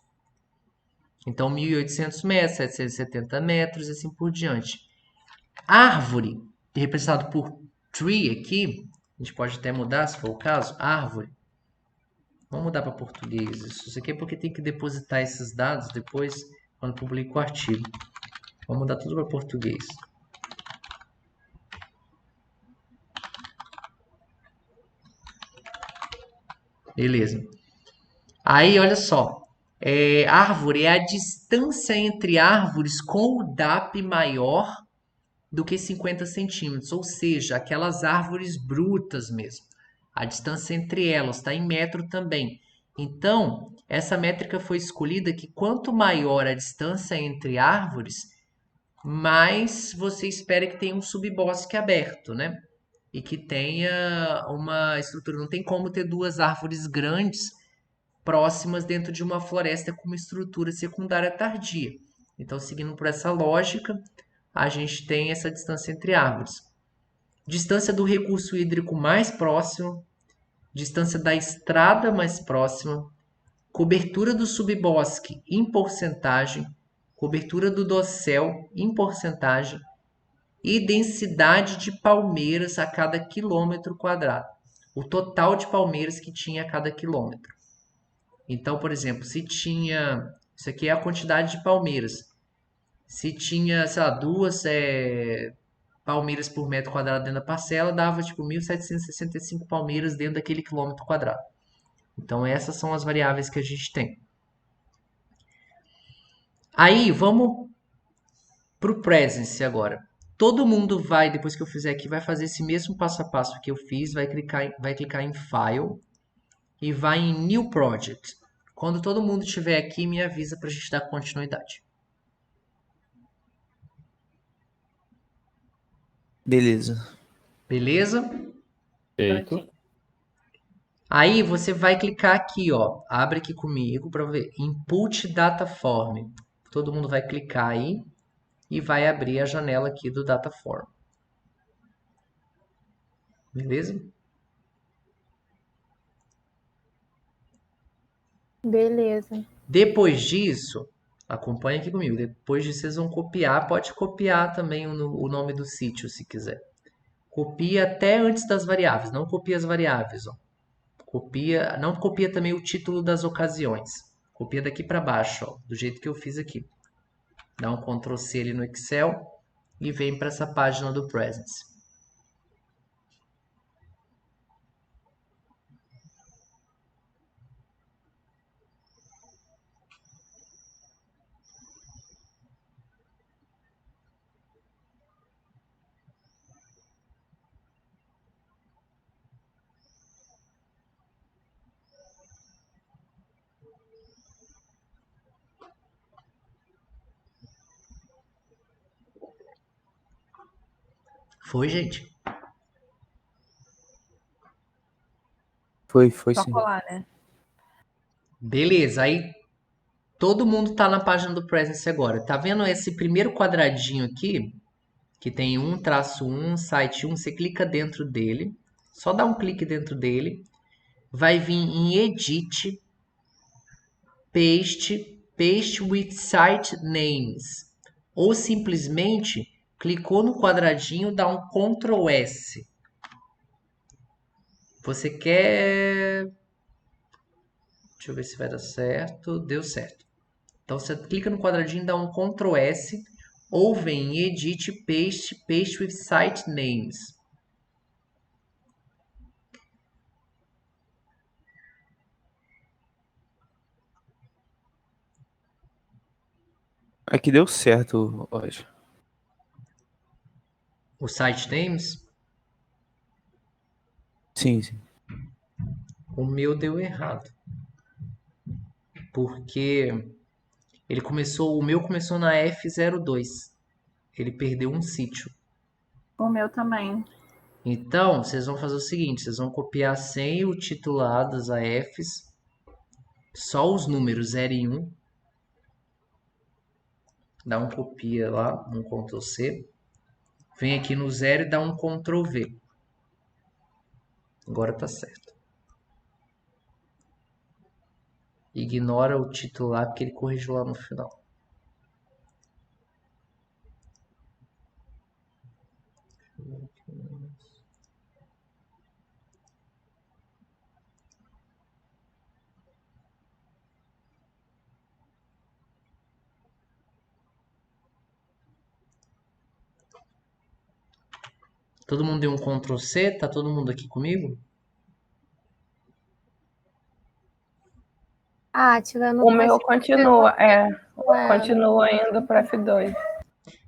Então, 1.800 metros, 770 metros, e assim por diante. Árvore, representado por tree aqui, a gente pode até mudar, se for o caso, árvore. Vamos mudar para português. Isso aqui é porque tem que depositar esses dados depois, quando publico o artigo. Vamos mudar tudo para português. Beleza. Aí, olha só. Árvore é a distância entre árvores com o DAP maior do que 50 centímetros. Ou seja, aquelas árvores brutas mesmo. A distância entre elas está em metro também. Então, essa métrica foi escolhida que quanto maior a distância entre árvores, mais você espera que tenha um subbosque aberto, né? E que tenha uma estrutura. Não tem como ter duas árvores grandes próximas dentro de uma floresta com uma estrutura secundária tardia. Então, seguindo por essa lógica, a gente tem essa distância entre árvores. Distância do recurso hídrico mais próximo, distância da estrada mais próxima, cobertura do subbosque em porcentagem, cobertura do dossel em porcentagem e densidade de palmeiras a cada quilômetro quadrado. O total de palmeiras que tinha a cada quilômetro. Então, por exemplo, se tinha... Isso aqui é a quantidade de palmeiras. Se tinha, sei lá, duas palmeiras por metro quadrado dentro da parcela, dava tipo 1.765 palmeiras dentro daquele quilômetro quadrado. Então, essas são as variáveis que a gente tem. Aí, vamos para o presence agora. Todo mundo vai, depois que eu fizer aqui, vai fazer esse mesmo passo a passo que eu fiz, vai clicar em File e vai em New Project. Quando todo mundo estiver aqui, me avisa para a gente dar continuidade. Beleza. Beleza? Feito. Aí você vai clicar aqui, ó. Abre aqui comigo para ver. Input Data Form. Todo mundo vai clicar aí e vai abrir a janela aqui do Data Form. Beleza? Beleza. Depois disso, acompanha aqui comigo. Depois disso, vocês vão copiar. Pode copiar também o nome do sítio, se quiser. Copia até antes das variáveis. Não copia as variáveis, ó. Não copia também o título das ocasiões. Copia daqui para baixo, ó, do jeito que eu fiz aqui. Dá um Ctrl C ali no Excel e vem para essa página do Presence. Foi, gente? Foi Só sim. colar, né? Beleza, aí todo mundo tá na página do Presence agora. Tá vendo esse primeiro quadradinho aqui? Que tem 1-1, site 1, você clica dentro dele. Só dá um clique dentro dele. Vai vir em Edit, Paste with Site Names. Ou simplesmente clicou no quadradinho, dá um Ctrl S. Você quer... Deixa eu ver se vai dar certo. Deu certo. Então você clica no quadradinho, dá um Ctrl S. Ou vem em Edit, Paste with Site Names. Aqui deu certo, Roger. O Site Names, Sim, sim. o meu deu errado. Porque o meu começou na F02. Ele perdeu um sítio. O meu também. Então, vocês vão fazer o seguinte, vocês vão copiar sem o titular das AFs, só os números 0 e 1. Dá um copia lá, um Ctrl C. Vem aqui no 0 e dá um Ctrl V. Agora tá certo. Ignora o título lá, porque ele corrigiu lá no final. Todo mundo deu um Ctrl C? Tá todo mundo aqui comigo? Átila, eu não O meu consigo continua, ela. continua indo para F2.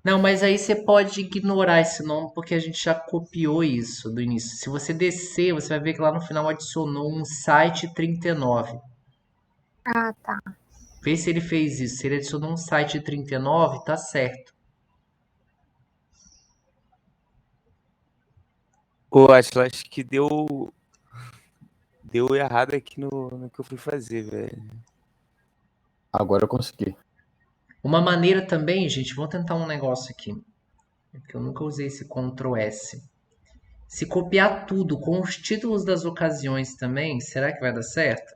Não, mas aí você pode ignorar esse nome porque a gente já copiou isso do início. Se você descer, você vai ver que lá no final adicionou um site 39. Ah, tá. Vê se ele fez isso. Se ele adicionou um site 39, tá certo. Pô, acho que deu errado aqui no que eu fui fazer, velho. Agora eu consegui. Uma maneira também, gente, vou tentar um negócio aqui. Porque eu nunca usei esse Ctrl S. Se copiar tudo com os títulos das ocasiões também, será que vai dar certo?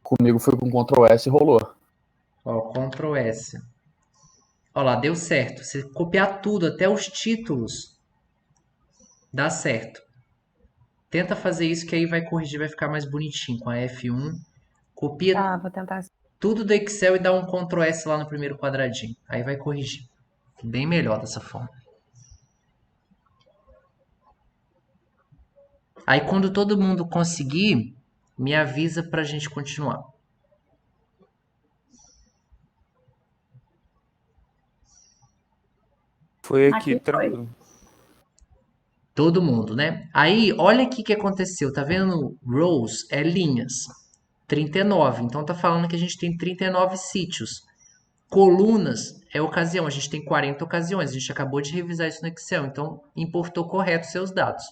Comigo foi com Ctrl S e rolou. Ó, Ctrl S. Ó lá, deu certo. Se copiar tudo, até os títulos, dá certo. Tenta fazer isso que aí vai corrigir, vai ficar mais bonitinho com a F1. Copia Tá, vou tentar. tudo do Excel e dá um Ctrl S lá no primeiro quadradinho. Aí vai corrigir. Bem melhor dessa forma. Aí quando todo mundo conseguir, me avisa pra gente continuar. Foi aqui, Aqui foi. tranquilo. Todo mundo, né? Aí, olha aqui o que aconteceu. Tá vendo? Rows é linhas. 39. Então tá falando que a gente tem 39 sítios. Colunas é ocasião. A gente tem 40 ocasiões. A gente acabou de revisar isso no Excel. Então, importou correto seus dados.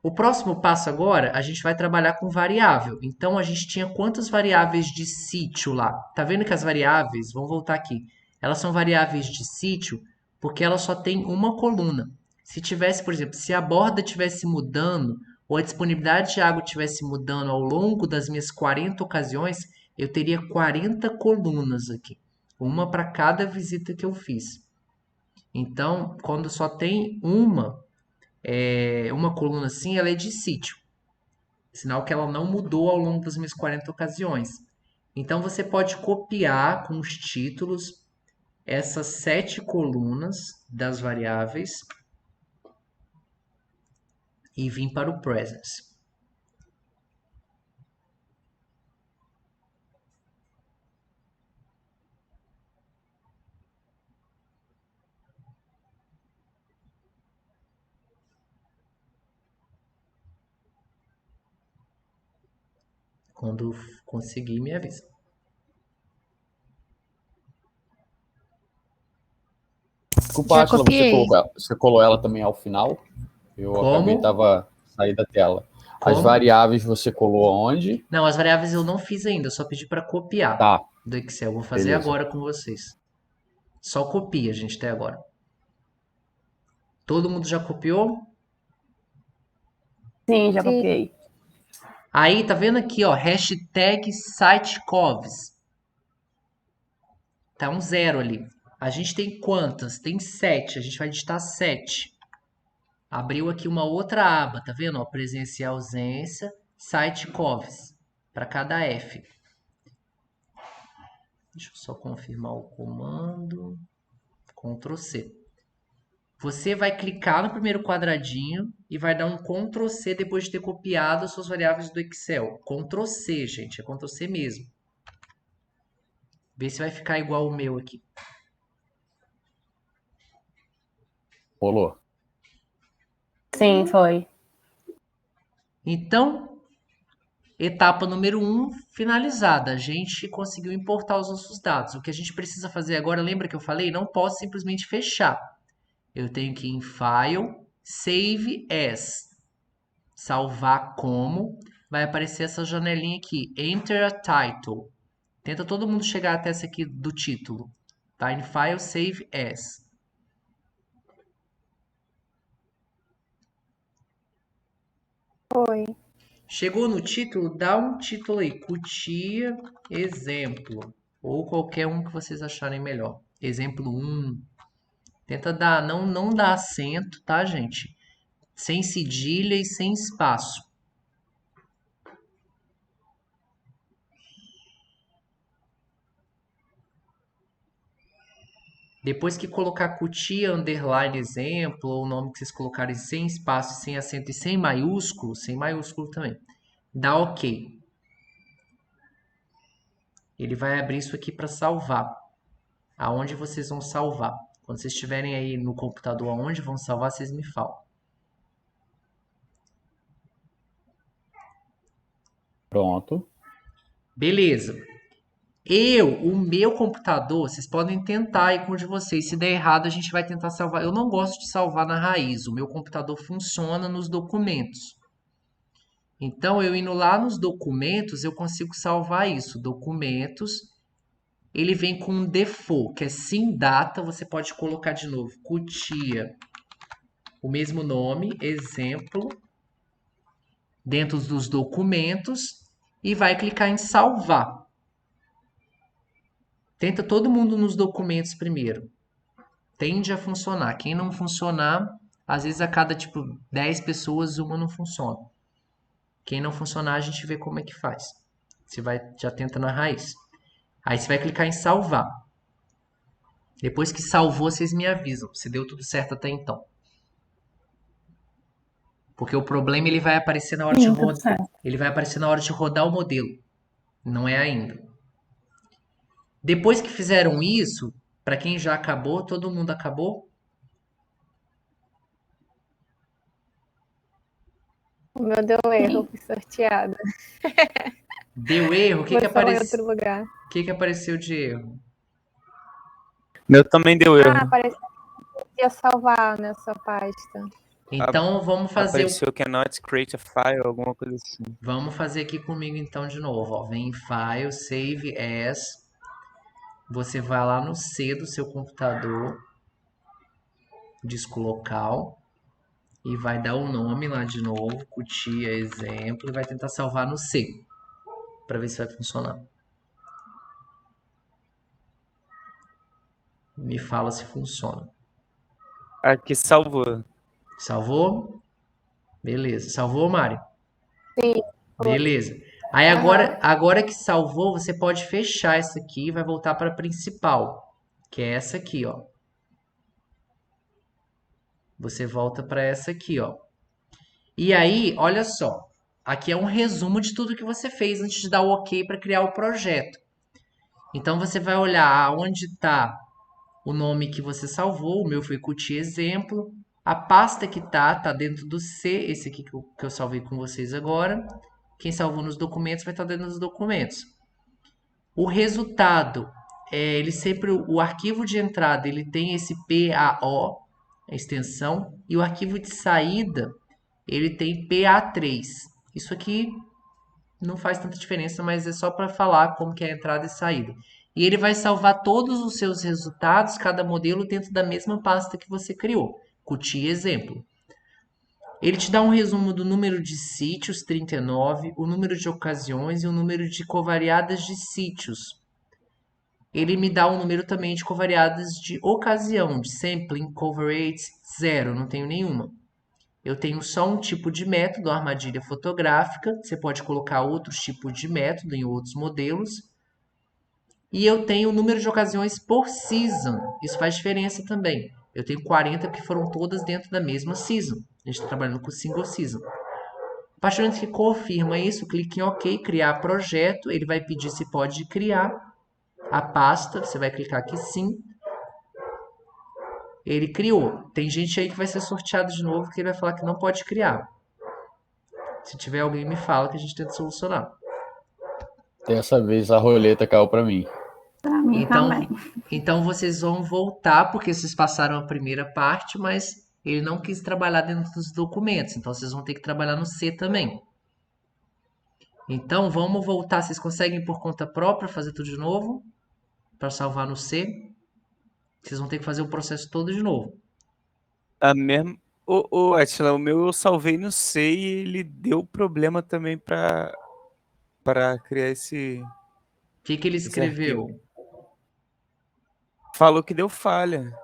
O próximo passo agora, a gente vai trabalhar com variável. Então, a gente tinha quantas variáveis de sítio lá? Tá vendo que as variáveis, vamos voltar aqui, elas são variáveis de sítio porque elas só tem uma coluna. Se tivesse, por exemplo, se a borda estivesse mudando ou a disponibilidade de água estivesse mudando ao longo das minhas 40 ocasiões, eu teria 40 colunas aqui. Uma para cada visita que eu fiz. Então, quando só tem uma coluna assim, ela é de sítio. Sinal que ela não mudou ao longo das minhas 40 ocasiões. Então você pode copiar com os títulos essas 7 colunas das variáveis e vir para o presence. Quando conseguir, me avisa. Desculpa, Já Átila, copiei. você colou ela também ao final? Eu acabei, Como? tava saí da tela. As Como? variáveis você colou aonde? Não, as variáveis eu não fiz ainda, eu só pedi para copiar Tá, do Excel. Vou fazer beleza. agora com vocês. Só copia, gente, até agora. Todo mundo já copiou? Sim, já Sim. copiei. Aí, tá vendo aqui, ó, hashtag sitecovs. Tá um 0 ali. A gente tem quantas? Tem 7. A gente vai digitar 7. Abriu aqui uma outra aba, tá vendo? Ó, presença e ausência, sitecovs, para cada F. Deixa eu só confirmar o comando. Ctrl C. Você vai clicar no primeiro quadradinho e vai dar um Ctrl C depois de ter copiado as suas variáveis do Excel. Ctrl C, gente, é Ctrl C mesmo. Vê se vai ficar igual o meu aqui. Rolou. Sim, foi. Então, etapa número 1 finalizada. A gente conseguiu importar os nossos dados. O que a gente precisa fazer agora, lembra que eu falei? Não posso simplesmente fechar. Eu tenho que ir em File, Save As. Salvar como. Vai aparecer essa janelinha aqui, Enter a Title. Tenta todo mundo chegar até essa aqui do título. Tiny File Save As. Foi. Chegou no título, dá um título aí. Cutia exemplo. Ou qualquer um que vocês acharem melhor. Exemplo 1. Tenta dar, não dá acento, tá, gente? Sem cedilha e sem espaço. Depois que colocar cutia, underline, exemplo, ou o nome que vocês colocarem sem espaço, sem acento e sem maiúsculo também, dá OK. Ele vai abrir isso aqui para salvar. Aonde vocês vão salvar? Quando vocês estiverem aí no computador, aonde vão salvar, vocês me falam. Pronto. Beleza. O meu computador, vocês podem tentar aí com o de vocês. Se der errado, a gente vai tentar salvar. Eu não gosto de salvar na raiz. O meu computador funciona nos documentos. Então, eu indo lá nos documentos, eu consigo salvar isso. Documentos, ele vem com um default, que é sem data. Você pode colocar de novo, cutia, o mesmo nome, exemplo, dentro dos documentos, e vai clicar em salvar. Tenta todo mundo nos documentos primeiro. Tende a funcionar. Quem não funcionar, às vezes a cada 10 pessoas, uma não funciona. Quem não funcionar, a gente vê como é que faz. Você já tenta na raiz. Aí você vai clicar em salvar. Depois que salvou, vocês me avisam se deu tudo certo até então. Porque o problema ele vai aparecer na hora de Sim, tudo rodar. certo. Ele vai aparecer na hora de rodar o modelo. Não é ainda. Depois que fizeram isso, para quem já acabou, todo mundo acabou? O meu deu erro, fui sorteada. Deu erro? O que Foi que só em apareceu? outro lugar. O que que apareceu de erro? Meu também deu erro. Parece que eu podia salvar nessa pasta. Então vamos fazer Apareceu cannot create a file, alguma coisa assim. Vamos fazer aqui comigo então de novo, ó. Vem em File, Save As. Você vai lá no C do seu computador, disco local, e vai dar o nome lá de novo, cutia, exemplo, e vai tentar salvar no C, para ver se vai funcionar. Me fala se funciona. Aqui salvou. Salvou? Beleza. Salvou, Mari? Sim. Beleza. Aí agora que salvou, você pode fechar essa aqui e vai voltar para a principal, que é essa aqui, ó. Você volta para essa aqui, ó. E aí, olha só. Aqui é um resumo de tudo que você fez antes de dar o OK para criar o projeto. Então você vai olhar onde está o nome que você salvou. O meu foi cutia exemplo. A pasta que tá dentro do C, esse aqui que eu salvei com vocês agora. Quem salvou nos documentos vai estar dentro dos documentos. O resultado, ele sempre, o arquivo de entrada, ele tem esse PAO, a extensão, e o arquivo de saída, ele tem PA3. Isso aqui não faz tanta diferença, mas é só para falar como que é a entrada e saída. E ele vai salvar todos os seus resultados, cada modelo, dentro da mesma pasta que você criou. Cutia exemplo. Ele te dá um resumo do número de sítios, 39, o número de ocasiões e o número de covariadas de sítios. Ele me dá um número também de covariadas de ocasião, de sampling, coverage, 0, não tenho nenhuma. Eu tenho só um tipo de método, armadilha fotográfica. Você pode colocar outros tipos de método em outros modelos. E eu tenho o número de ocasiões por season. Isso faz diferença também. Eu tenho 40 que foram todas dentro da mesma season. A gente está trabalhando com single season. A partir do momento que confirma isso, clique em OK, criar projeto. Ele vai pedir se pode criar a pasta. Você vai clicar aqui sim. Ele criou. Tem gente aí que vai ser sorteado de novo que ele vai falar que não pode criar. Se tiver alguém, me fala que a gente tenta solucionar. Dessa vez a roleta caiu para mim. Pra mim também. Então vocês vão voltar, porque vocês passaram a primeira parte, mas ele não quis trabalhar dentro dos documentos. Então vocês vão ter que trabalhar no C também. Então, vamos voltar. Vocês conseguem por conta própria fazer tudo de novo? Para salvar no C? Vocês vão ter que fazer o processo todo de novo. A mesma. Ô, Atila, o meu eu salvei no C e ele deu problema também para criar esse O que ele arquivo. escreveu? Falou que deu falha.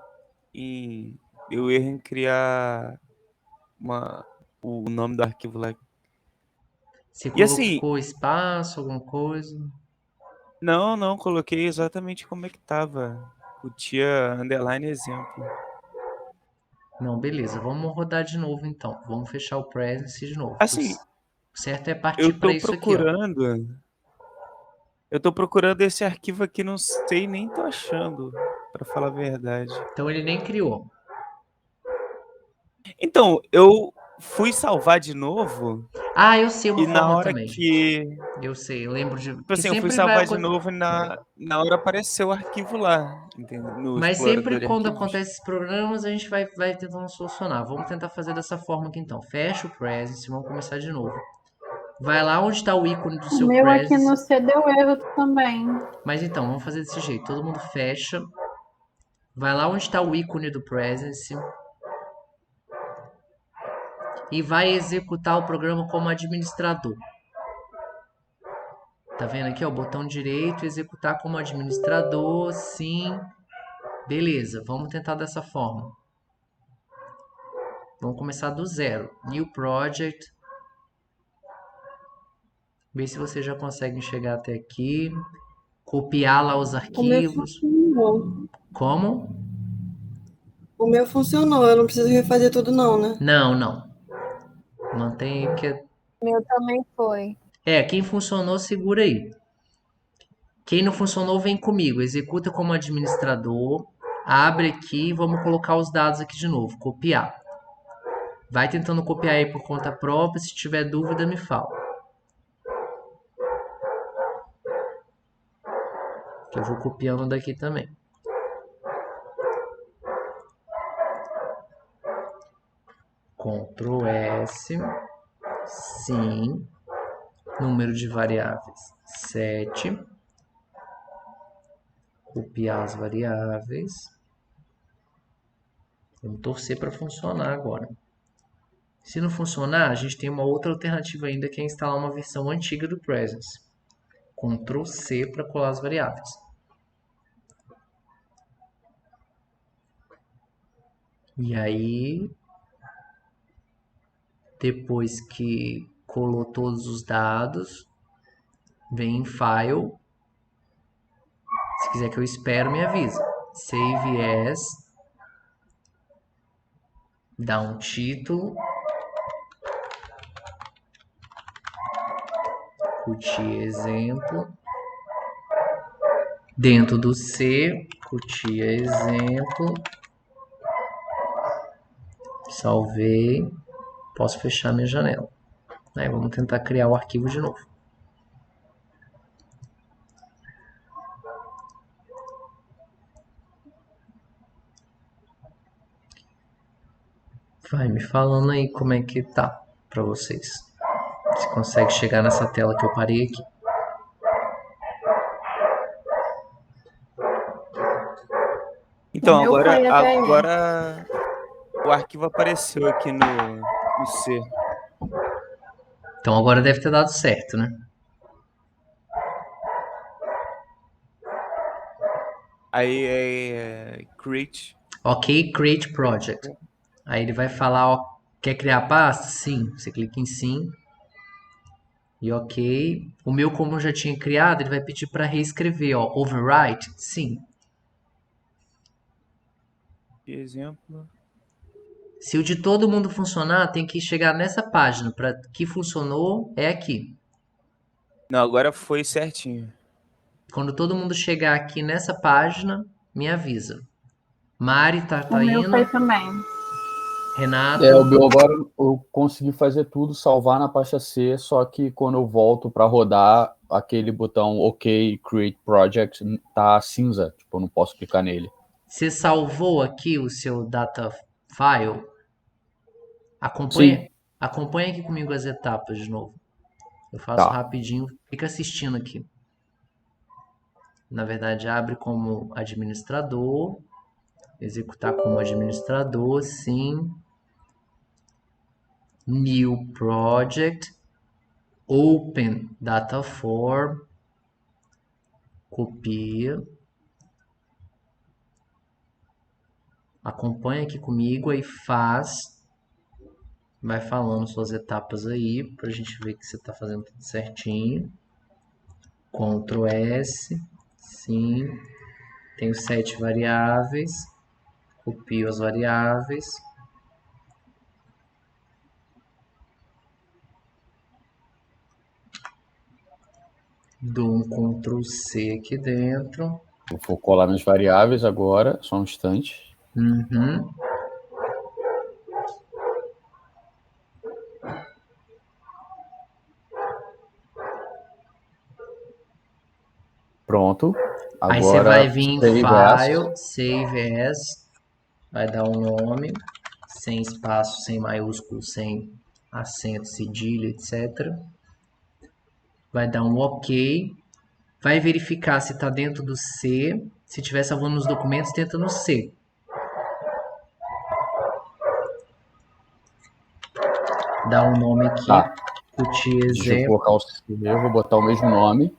E eu erro em criar o nome do arquivo lá. Você E assim, colocou espaço, alguma coisa? não, coloquei exatamente como é que tava. O tia underline exemplo. Não, beleza. Vamos rodar de novo então. Vamos fechar o presence de novo. Assim, O certo é partir eu para tô isso aqui, ó. procurando. Eu tô procurando esse arquivo aqui, não sei, nem tô achando, pra falar a verdade. Então ele nem criou. Então, eu fui salvar de novo Ah, eu sei uma e na forma hora também. que. Eu sei, eu lembro de. Tipo Que assim, eu fui sempre vai salvar de acontecer. novo e na hora apareceu o arquivo lá, entendeu? No Mas explorador sempre de quando arquivos. acontece esses problemas, a gente vai tentando solucionar. Vamos tentar fazer dessa forma aqui então. Fecha o presence, vamos começar de novo. Vai lá onde está o ícone do O seu meu aqui presence. no C deu erro também. Mas então, vamos fazer desse jeito. Todo mundo fecha. Vai lá onde está o ícone do presence. E vai executar o programa como administrador. Tá vendo aqui, ó, o botão direito, executar como administrador, sim. Beleza, vamos tentar dessa forma. Vamos começar do zero. New Project. Ver se você já consegue chegar até aqui. Copiar lá os O meu arquivos. funcionou. Como? O meu funcionou, eu não preciso refazer tudo não, né? Não. Mantém porque... O meu também foi. quem funcionou, segura aí. Quem não funcionou, vem comigo. Executa como administrador. Abre aqui. Vamos colocar os dados aqui de novo. Copiar. Vai tentando copiar aí por conta própria. Se tiver dúvida, me fala. Que eu vou copiando daqui também. Ctrl S. Sim. Número de variáveis 7. Copiar as variáveis. Vamos torcer para funcionar agora. Se não funcionar, a gente tem uma outra alternativa ainda, que é instalar uma versão antiga do Presence. Ctrl C para colar as variáveis. E aí, depois que colou todos os dados, vem em File. Se quiser que eu espero, me avisa. Save As. Dá um título. Cutia exemplo. Dentro do C, cutia exemplo. Salvei. Posso fechar minha janela. Aí vamos tentar criar o arquivo de novo. Vai me falando aí como é que tá para vocês. Se consegue chegar nessa tela que eu parei aqui. Então, O meu foi até aí. agora o arquivo apareceu aqui no C. Então agora deve ter dado certo, né? Aí é Create. Ok, Create Project. Aí ele vai falar, ó, quer criar pasta? Sim. Você clica em sim. E ok. O meu, como eu já tinha criado, ele vai pedir para reescrever, ó. Overwrite? Sim. Exemplo. Se o de todo mundo funcionar, tem que chegar nessa página. Para que funcionou, é aqui. Não, agora foi certinho. Quando todo mundo chegar aqui nessa página, me avisa. Mari tá O meu indo. foi também. Renato. O meu agora eu consegui fazer tudo, salvar na pasta C, só que quando eu volto para rodar, aquele botão OK, Create Project tá cinza, tipo, eu não posso clicar nele. Você salvou aqui o seu data file? Acompanha aqui comigo as etapas de novo. Eu faço Tá. rapidinho, fica assistindo aqui. Na verdade, abre como administrador, executar como administrador, sim. New project, open data form, copia. Acompanha aqui comigo aí faz, vai falando suas etapas aí pra gente ver que você tá fazendo tudo certinho. Ctrl S, sim. Tenho 7 variáveis, copio as variáveis. Dou um Ctrl C aqui dentro. Eu vou colar nas variáveis agora, só um instante. Uhum. Pronto. Aí você vai Agora, vir em save as. File, Save As, vai dar um nome, sem espaço, sem maiúsculo, sem acento, cedilha, etc. Vai dar um OK. Vai verificar se está dentro do C. Se tiver salvando nos documentos, tenta no C. Dá um nome aqui. Tá. Curtir Deixa eu exemplo. colocar o C, eu vou botar o mesmo nome.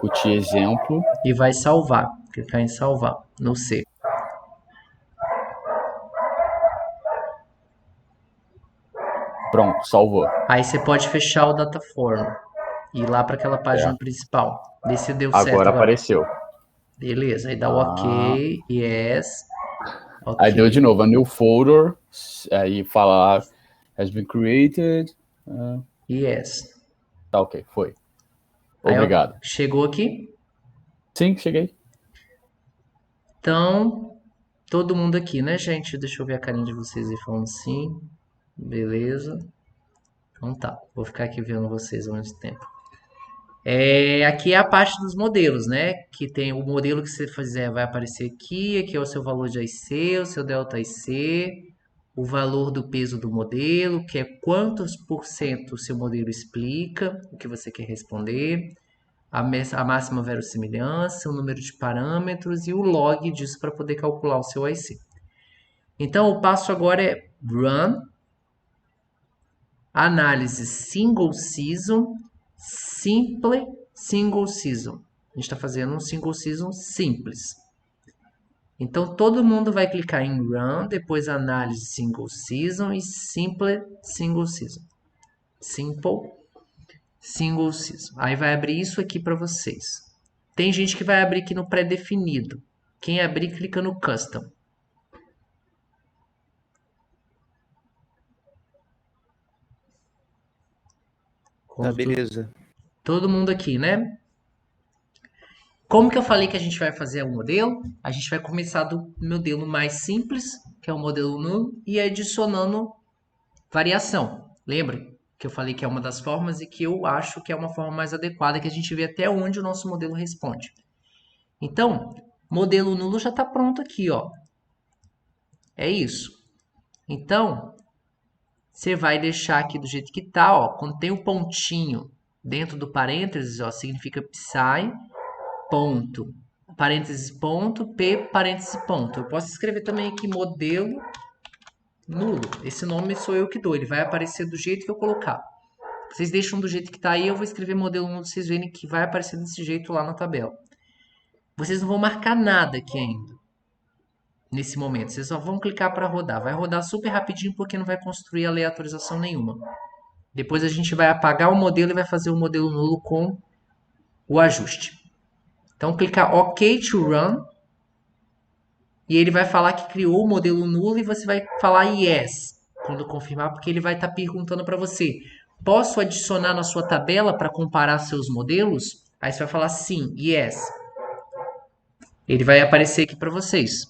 Curtir exemplo. E vai salvar. Clicar em salvar no C. Pronto, salvou. Aí você pode fechar o Dataform. E ir lá para aquela página principal. Ver se deu certo Agora apareceu. Beleza, aí dá o OK, yes. OK. Aí deu de novo, a new folder. Aí fala, has been created. Yes. Tá, ok, foi. Aí, Obrigado. chegou aqui? Sim, cheguei. Então, todo mundo aqui, né, gente? Deixa eu ver a carinha de vocês aí falando sim. Beleza. Então tá, vou ficar aqui vendo vocês ao mesmo tempo. Aqui é a parte dos modelos, né? Que tem o modelo que você fizer vai aparecer aqui. Aqui é o seu valor de IC, o seu delta IC, o valor do peso do modelo, que é quantos por cento o seu modelo explica, o que você quer responder, a máxima verossimilhança, o número de parâmetros e o log disso para poder calcular o seu IC. Então, o passo agora é Run, análise Single Season, Simple Single Season. A gente está fazendo um Single Season simples. Então, todo mundo vai clicar em Run, depois análise Single Season e Simple Single Season. Simple Single Season. Aí vai abrir isso aqui para vocês. Tem gente que vai abrir aqui no pré-definido. Quem abrir, clica no Custom. Tá, beleza. Todo mundo aqui, né? Como que eu falei que a gente vai fazer o modelo? A gente vai começar do modelo mais simples, que é o modelo nulo, e adicionando variação. Lembra que eu falei que é uma das formas e que eu acho que é uma forma mais adequada, que a gente vê até onde o nosso modelo responde. Então, modelo nulo já está pronto aqui, ó. É isso. Então, você vai deixar aqui do jeito que tá, ó. Quando tem o pontinho dentro do parênteses, ó, significa Psy, ponto, parênteses, ponto, P, parênteses, ponto. Eu posso escrever também aqui modelo nulo. Esse nome sou eu que dou, ele vai aparecer do jeito que eu colocar. Vocês deixam do jeito que tá aí, eu vou escrever modelo nulo, vocês verem que vai aparecer desse jeito lá na tabela. Vocês não vão marcar nada aqui ainda. Nesse momento, vocês só vão clicar para rodar. Vai rodar super rapidinho porque não vai construir aleatorização nenhuma. Depois a gente vai apagar o modelo e vai fazer o modelo nulo com o ajuste. Então, clicar OK to Run. E ele vai falar que criou o modelo nulo e você vai falar Yes quando confirmar, porque ele vai estar perguntando para você: posso adicionar na sua tabela para comparar seus modelos? Aí você vai falar sim, Yes. Ele vai aparecer aqui para vocês.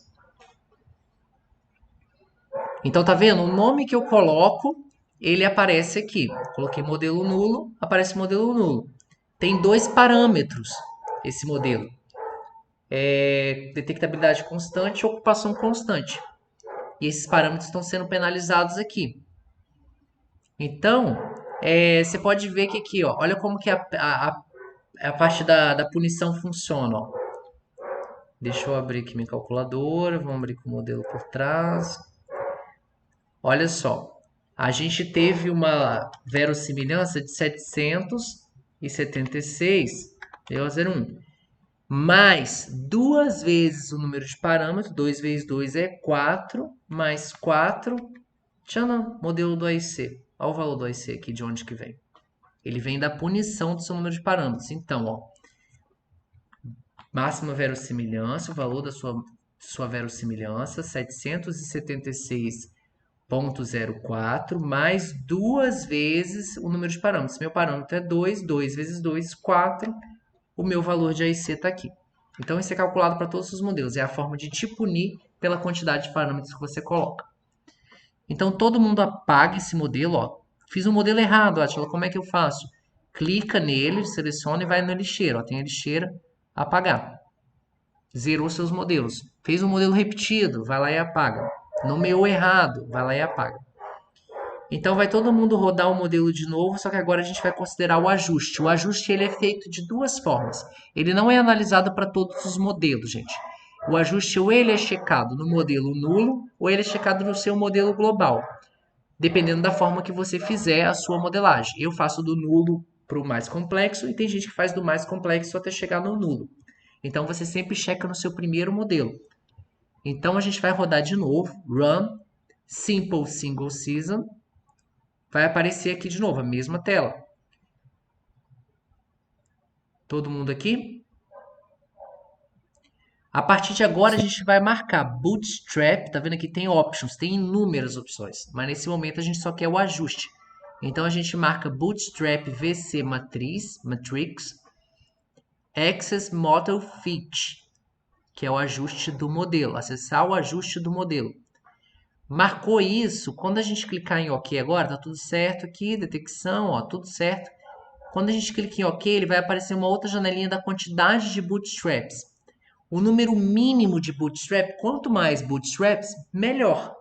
Então, tá vendo? O nome que eu coloco, ele aparece aqui. Coloquei modelo nulo, aparece modelo nulo. Tem 2 parâmetros esse modelo. Detectabilidade constante e ocupação constante. E esses parâmetros estão sendo penalizados aqui. Então, Você pode ver que aqui, ó, olha como que a parte da punição funciona, ó. Deixa eu abrir aqui minha calculadora, vamos abrir com o modelo por trás. Olha só, a gente teve uma verossimilhança de 776,01, mais duas vezes o número de parâmetros, 2 vezes 2 é 4, mais 4, tchanã, modelo do AIC. Olha o valor do AIC aqui, de onde que vem. Ele vem da punição do seu número de parâmetros. Então, ó, máxima verossimilhança, o valor da sua verossimilhança, 776,04, mais duas vezes o número de parâmetros. Meu parâmetro é 2, 2 vezes 2, 4. O meu valor de AIC está aqui. Então, isso é calculado para todos os modelos. É a forma de te punir pela quantidade de parâmetros que você coloca. Então, todo mundo apaga esse modelo. Ó. Fiz um modelo errado, Átila. Como é que eu faço? Clica nele, seleciona e vai na lixeira. Ó. Tem a lixeira, apagar. Zerou seus modelos. Fez um modelo repetido, vai lá e apaga. Nomeou errado, vai lá e apaga. Então vai todo mundo rodar o modelo de novo, só que agora a gente vai considerar o ajuste. O ajuste ele é feito de duas formas. Ele não é analisado para todos os modelos, gente. O ajuste ou ele é checado no modelo nulo ou ele é checado no seu modelo global, dependendo da forma que você fizer a sua modelagem. Eu faço do nulo para o mais complexo e tem gente que faz do mais complexo até chegar no nulo. Então você sempre checa no seu primeiro modelo. Então a gente vai rodar de novo, Run, Simple Single Season. Vai aparecer aqui de novo, a mesma tela. Todo mundo aqui? A partir de agora, a gente vai marcar Bootstrap. Tá vendo aqui? Tem options, tem inúmeras opções. Mas nesse momento, a gente só quer o ajuste. Então, a gente marca Bootstrap VC Matrix, Access Model Fit, que é o ajuste do modelo. Acessar o ajuste do modelo. Marcou isso, quando a gente clicar em OK agora, tá tudo certo aqui, detecção, ó, tudo certo. Quando a gente clica em OK, ele vai aparecer uma outra janelinha da quantidade de bootstraps. O número mínimo de bootstrap, quanto mais bootstraps, melhor.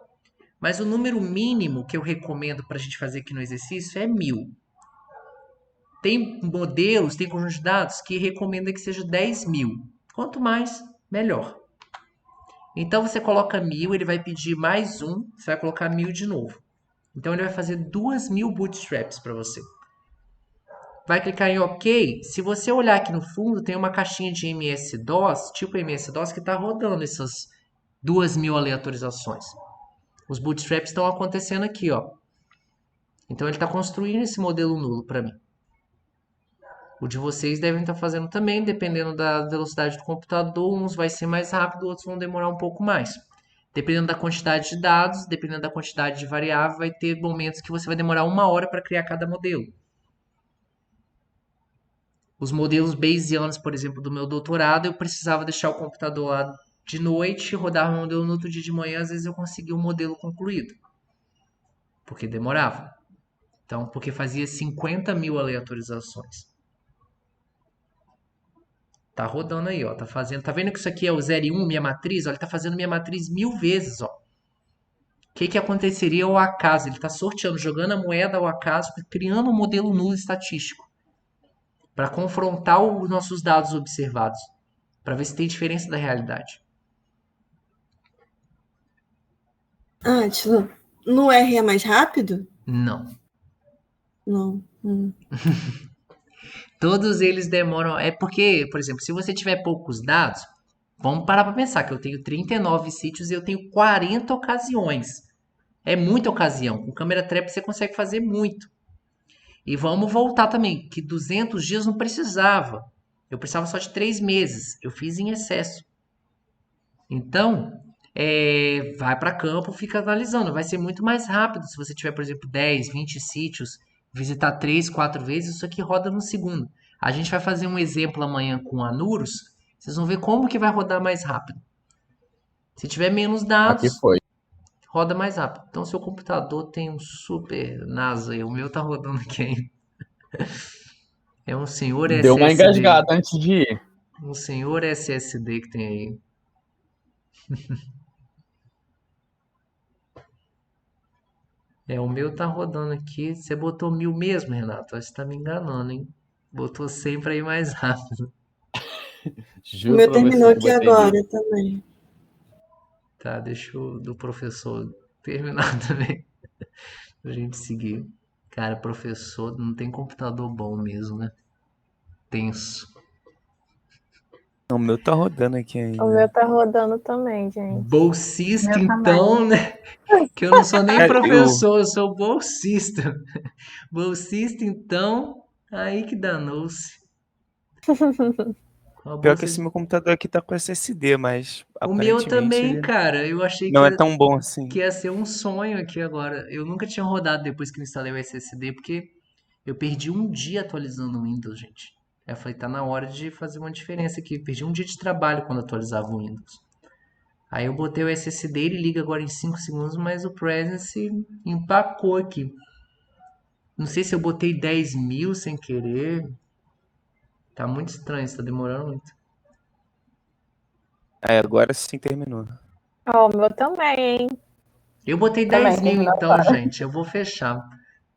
Mas o número mínimo que eu recomendo para a gente fazer aqui no exercício é 1000. Tem modelos, tem conjuntos de dados que recomenda que seja 10.000. Quanto mais, melhor. Então você coloca 1000, ele vai pedir mais um, você vai colocar 1000 de novo. Então ele vai fazer 2000 bootstraps para você. Vai clicar em OK. Se você olhar aqui no fundo, tem uma caixinha de MS-DOS, tipo MS-DOS, que está rodando essas 2000 aleatorizações. Os bootstraps estão acontecendo aqui, ó. Então ele está construindo esse modelo nulo para mim. O de vocês devem estar fazendo também, dependendo da velocidade do computador. Uns vai ser mais rápido, outros vão demorar um pouco mais. Dependendo da quantidade de dados, dependendo da quantidade de variável, vai ter momentos que você vai demorar 1 hora para criar cada modelo. Os modelos bayesianos, por exemplo, do meu doutorado, eu precisava deixar o computador lá de noite, rodar o modelo no outro dia de manhã, às vezes eu conseguia o modelo concluído. Porque demorava. Então, porque fazia 50.000 aleatorizações. Tá rodando aí, ó. Tá fazendo. Tá vendo que isso aqui é o 0 e 1, minha matriz? Ó, ele tá fazendo minha matriz 1000 vezes, ó. O que aconteceria ao acaso? Ele tá sorteando, jogando a moeda ao acaso, criando um modelo nulo estatístico. Para confrontar os nossos dados observados. Para ver se tem diferença da realidade. Átila, no R é mais rápido? Não. Não. Todos eles demoram. É porque, por exemplo, se você tiver poucos dados, vamos parar para pensar que eu tenho 39 sítios e eu tenho 40 ocasiões. É muita ocasião. Com câmera trap você consegue fazer muito. E vamos voltar também, que 200 dias não precisava. Eu precisava só de 3 meses. Eu fiz em excesso. Então, vai para campo, fica analisando. Vai ser muito mais rápido se você tiver, por exemplo, 10, 20 sítios, visitar 3, 4 vezes, isso aqui roda no segundo. A gente vai fazer um exemplo amanhã com Anurus. Vocês vão ver como que vai rodar mais rápido. Se tiver menos Aqui dados, foi. roda mais rápido. Então, seu computador tem um super NASA aí. O meu tá rodando aqui ainda. É um senhor Deu uma SSD. engasgada antes de ir. Um senhor SSD que tem aí. O meu tá rodando aqui. Você botou 1000 mesmo, Renato? Acho que você tá me enganando, hein? Botou 100 pra ir mais rápido. O Juro meu pra você terminou que aqui botei agora 1000. também. Tá, deixa o do professor terminar também. Pra gente seguir. Cara, professor não tem computador bom mesmo, né? Tenso. Não, o meu tá rodando aqui O meu ainda. tá rodando também, gente. Bolsista, Meu também. então, né? Que eu não sou nem Cara, professor, eu sou bolsista. Bolsista, então, aí que danou-se. Com a pior que bolsa esse de... meu computador aqui tá com SSD, mas O meu aparentemente também, ele cara. Eu achei não é tão bom assim. que ia ser um sonho aqui agora. Eu nunca tinha rodado depois que eu instalei o SSD, porque eu perdi um dia atualizando o Windows, gente. Aí eu falei, tá na hora de fazer uma diferença aqui. Perdi um dia de trabalho quando atualizava o Windows. Aí eu botei o SSD, ele liga agora em 5 segundos, mas o Presence empacou aqui. Não sei se eu botei 10.000 sem querer. Tá muito estranho, isso tá demorando muito. Agora sim terminou. Ó, o meu também, hein? Eu botei Também, 10.000 terminou então, agora. gente. Eu vou fechar.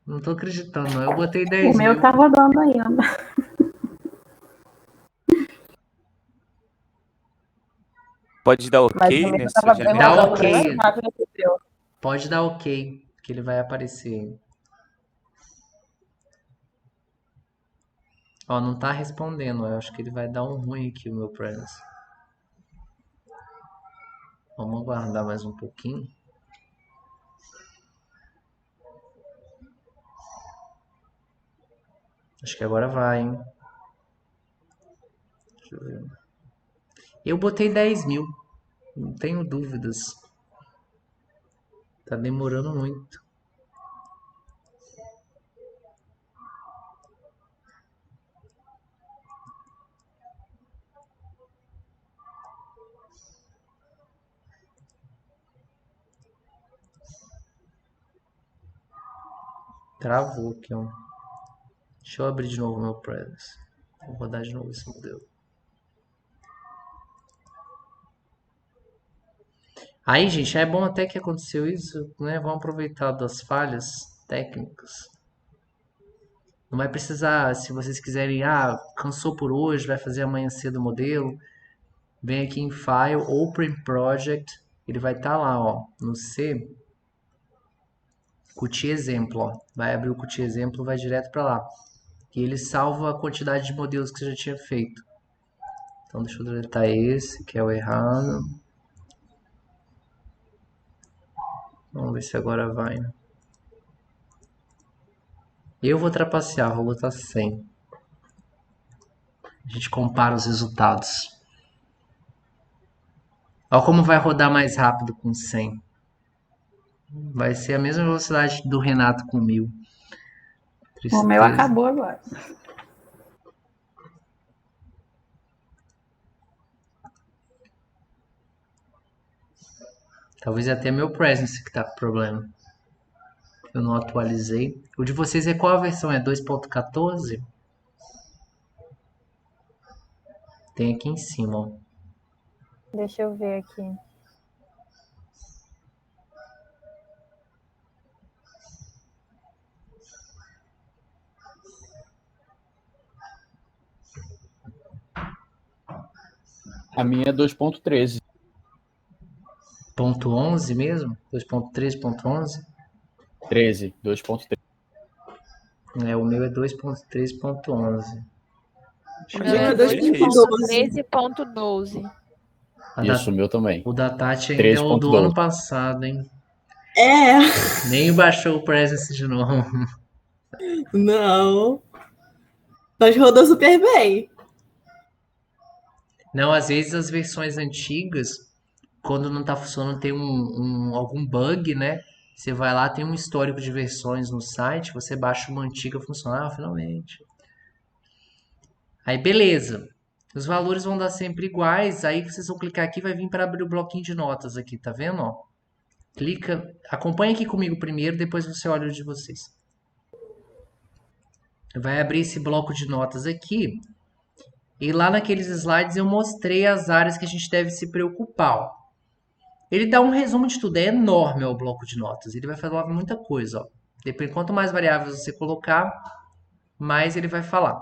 Não tô acreditando, não. Eu botei O 10 meu mil. tá rodando ainda. Pode dar Mas o ok meu nessa tava bem Dá janela? rodando bem ok. mais rápido que o seu. Pode dar ok, que ele vai aparecer. Ó, não tá respondendo. Eu acho que ele vai dar um ruim aqui, o meu Presence. Vamos aguardar mais um pouquinho. Acho que agora vai, hein? Deixa eu ver. Eu botei 10.000. Não tenho dúvidas. Tá demorando muito. Travou aqui, ó. Deixa eu abrir de novo o meu Presence. Vou rodar de novo esse modelo. Aí, gente, é bom até que aconteceu isso, né? Vamos aproveitar das falhas técnicas. Não vai precisar, se vocês quiserem, cansou por hoje, vai fazer amanhã cedo o modelo, vem aqui em File, Open Project, ele vai estar lá, ó, no C, Qt exemplo, ó. Vai abrir o Qt exemplo, vai direto para lá. E ele salva a quantidade de modelos que você já tinha feito. Então deixa eu deletar esse, que é o errado. Vamos ver se agora vai. Eu vou trapacear, vou botar 100. A gente compara os resultados. Olha como vai rodar mais rápido com 100. Vai ser a mesma velocidade do Renato com 1000. O meu Tristeza. acabou agora. Talvez até meu Presence que tá com problema. Eu não atualizei. O de vocês é qual a versão? É 2.14? Tem aqui em cima, ó. Deixa eu ver aqui. A minha é 2.13. Ponto 11 mesmo? 2.3.11? 13, 2.13. O meu é 2.3.11. O O meu meu é é Que isso? 2.13.12. Isso, o meu também. O da Tati ainda é o do 13.12. ano passado, hein? É, Nem baixou o Presence de novo. não. Mas rodou super bem. Não, às vezes as versões antigas, quando não tá funcionando, tem algum bug, né? Você vai lá, tem um histórico de versões no site, você baixa uma antiga funcionar, finalmente. Aí beleza. Os valores vão dar sempre iguais, aí vocês vão clicar aqui, vai vir para abrir o bloquinho de notas aqui, tá vendo? Ó? Clica, acompanha aqui comigo primeiro, depois você olha o de vocês. Vai abrir esse bloco de notas aqui. E lá naqueles slides eu mostrei as áreas que a gente deve se preocupar. Ó. Ele dá um resumo de tudo, é enorme o bloco de notas. Ele vai falar muita coisa, ó. Depois, quanto mais variáveis você colocar, mais ele vai falar.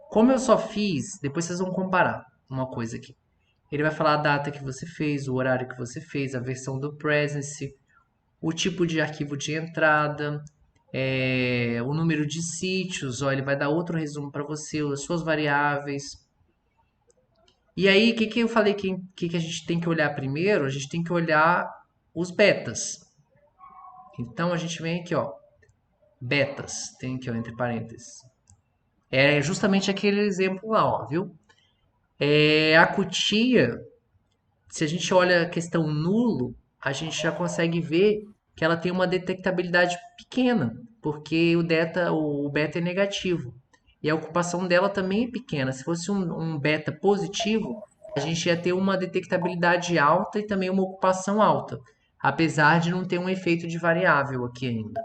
Como eu só fiz, depois vocês vão comparar uma coisa aqui. Ele vai falar a data que você fez, o horário que você fez, a versão do Presence, o tipo de arquivo de entrada, o número de sítios, ó, ele vai dar outro resumo para você, as suas variáveis. E aí, o que eu falei que a gente tem que olhar primeiro? A gente tem que olhar os betas. Então, a gente vem aqui, ó, betas, tem aqui, ó, entre parênteses. É justamente aquele exemplo lá, ó, viu? A cutia, se a gente olha a questão nulo, a gente já consegue ver que ela tem uma detectabilidade pequena, porque o beta é negativo. E a ocupação dela também é pequena. Se fosse um beta positivo, a gente ia ter uma detectabilidade alta e também uma ocupação alta, apesar de não ter um efeito de variável aqui ainda.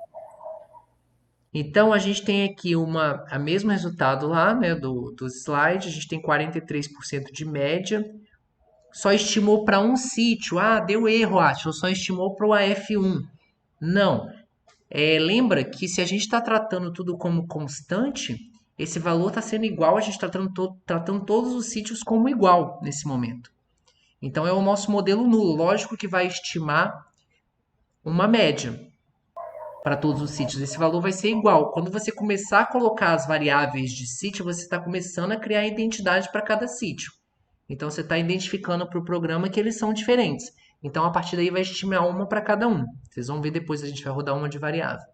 Então, a gente tem aqui o mesmo resultado lá, né, do slide, a gente tem 43% de média, só estimou para um sítio. Ah, deu erro, Atila, só estimou para o AF1. Não. Lembra que se a gente está tratando tudo como constante, esse valor está sendo igual, a gente está tratando todos os sítios como igual nesse momento. Então, é o nosso modelo nulo. Lógico que vai estimar uma média para todos os sítios. Esse valor vai ser igual. Quando você começar a colocar as variáveis de sítio, você está começando a criar identidade para cada sítio. Então, você está identificando para o programa que eles são diferentes. Então, a partir daí vai estimar uma para cada um. Vocês vão ver depois, a gente vai rodar uma de variável.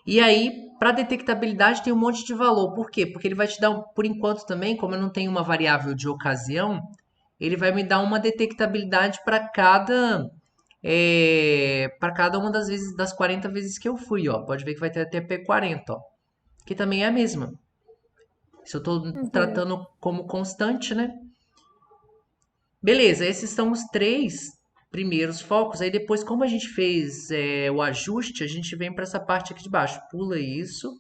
E aí, para detectabilidade tem um monte de valor. Por quê? Porque ele vai te dar, por enquanto também, como eu não tenho uma variável de ocasião, ele vai me dar uma detectabilidade para cada uma das 40 vezes que eu fui, ó. Pode ver que vai ter até P40, ó. Que também é a mesma. Se eu estou tratando como constante, né? Beleza, esses são os 3 primeiros focos. Aí depois, como a gente fez o ajuste, a gente vem para essa parte aqui de baixo. Pula isso.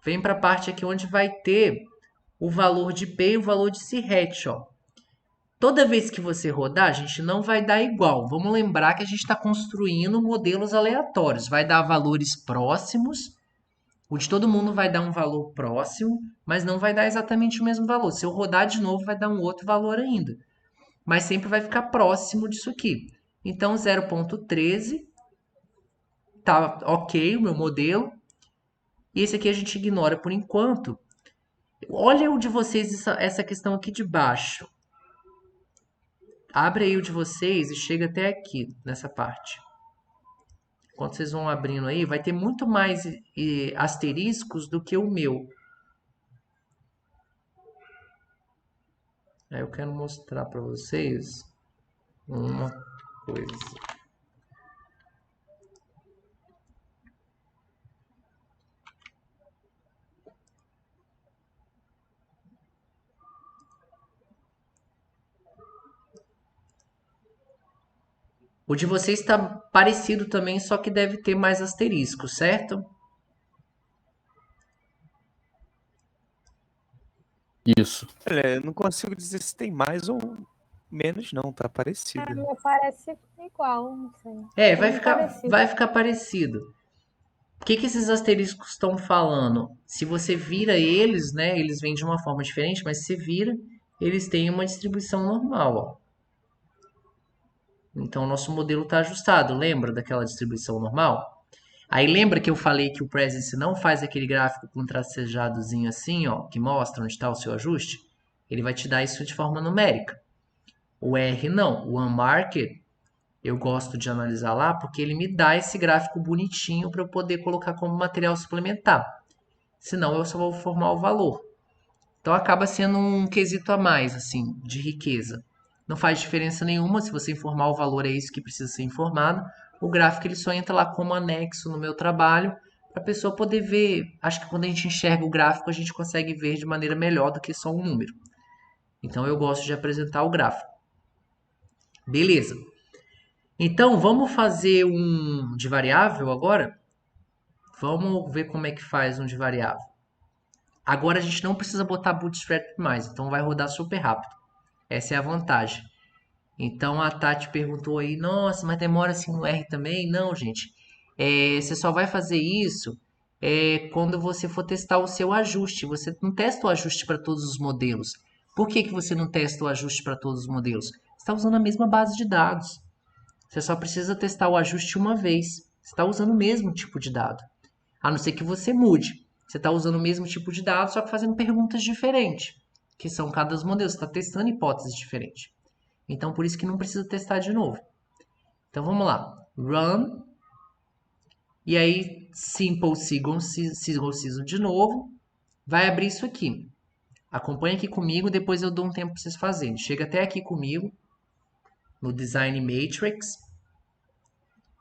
Vem para a parte aqui onde vai ter o valor de P e o valor de C-hatch, ó. Toda vez que você rodar, a gente não vai dar igual. Vamos lembrar que a gente está construindo modelos aleatórios. Vai dar valores próximos. O de todo mundo vai dar um valor próximo, mas não vai dar exatamente o mesmo valor. Se eu rodar de novo, vai dar um outro valor ainda. Mas sempre vai ficar próximo disso aqui. Então, 0.13 tá ok o meu modelo. E esse aqui a gente ignora por enquanto. Olha o de vocês, essa questão aqui de baixo. Abre aí o de vocês e chega até aqui, nessa parte. Quando vocês vão abrindo aí, vai ter muito mais asteriscos do que o meu. Aí eu quero mostrar para vocês uma coisa. O de vocês está parecido também, só que deve ter mais asterisco, certo? Isso. Olha, eu não consigo dizer se tem mais ou menos, não. Tá parecido. Me parece igual, não sei. Vai Parecido. ficar parecido. O que esses asteriscos estão falando? Se você vira eles, né? Eles vêm de uma forma diferente, mas se vira, eles têm uma distribuição normal, ó. Então, o nosso modelo está ajustado. Lembra daquela distribuição normal? Aí, lembra que eu falei que o Presence não faz aquele gráfico com tracejadozinho assim, ó, que mostra onde está o seu ajuste? Ele vai te dar isso de forma numérica. O R não. O Unmarked, eu gosto de analisar lá porque ele me dá esse gráfico bonitinho para eu poder colocar como material suplementar. Senão, eu só vou formar o valor. Então, acaba sendo um quesito a mais, assim, de riqueza. Não faz diferença nenhuma, se você informar o valor, é isso que precisa ser informado. O gráfico ele só entra lá como anexo no meu trabalho, para a pessoa poder ver. Acho que quando a gente enxerga o gráfico, a gente consegue ver de maneira melhor do que só um número. Então eu gosto de apresentar o gráfico. Beleza. Então vamos fazer um de variável agora? Vamos ver como é que faz um de variável. Agora a gente não precisa botar bootstrap mais, então vai rodar super rápido. Essa é a vantagem. Então a Tati perguntou aí, nossa, mas demora assim no R também? Não, gente. Você só vai fazer isso quando você for testar o seu ajuste. Você não testa o ajuste para todos os modelos. Por que que você não testa o ajuste para todos os modelos? Você está usando a mesma base de dados. Você só precisa testar o ajuste uma vez. Você está usando o mesmo tipo de dado. A não ser que você mude. Você está usando o mesmo tipo de dado, só que fazendo perguntas diferentes, que são cada modelo. Você está testando hipóteses diferentes. Então, por isso que não precisa testar de novo. Então, vamos lá. Run. E aí, simple single season de novo. Vai abrir isso aqui. Acompanha aqui comigo, depois eu dou um tempo para vocês fazerem. Chega até aqui comigo, no Design Matrix.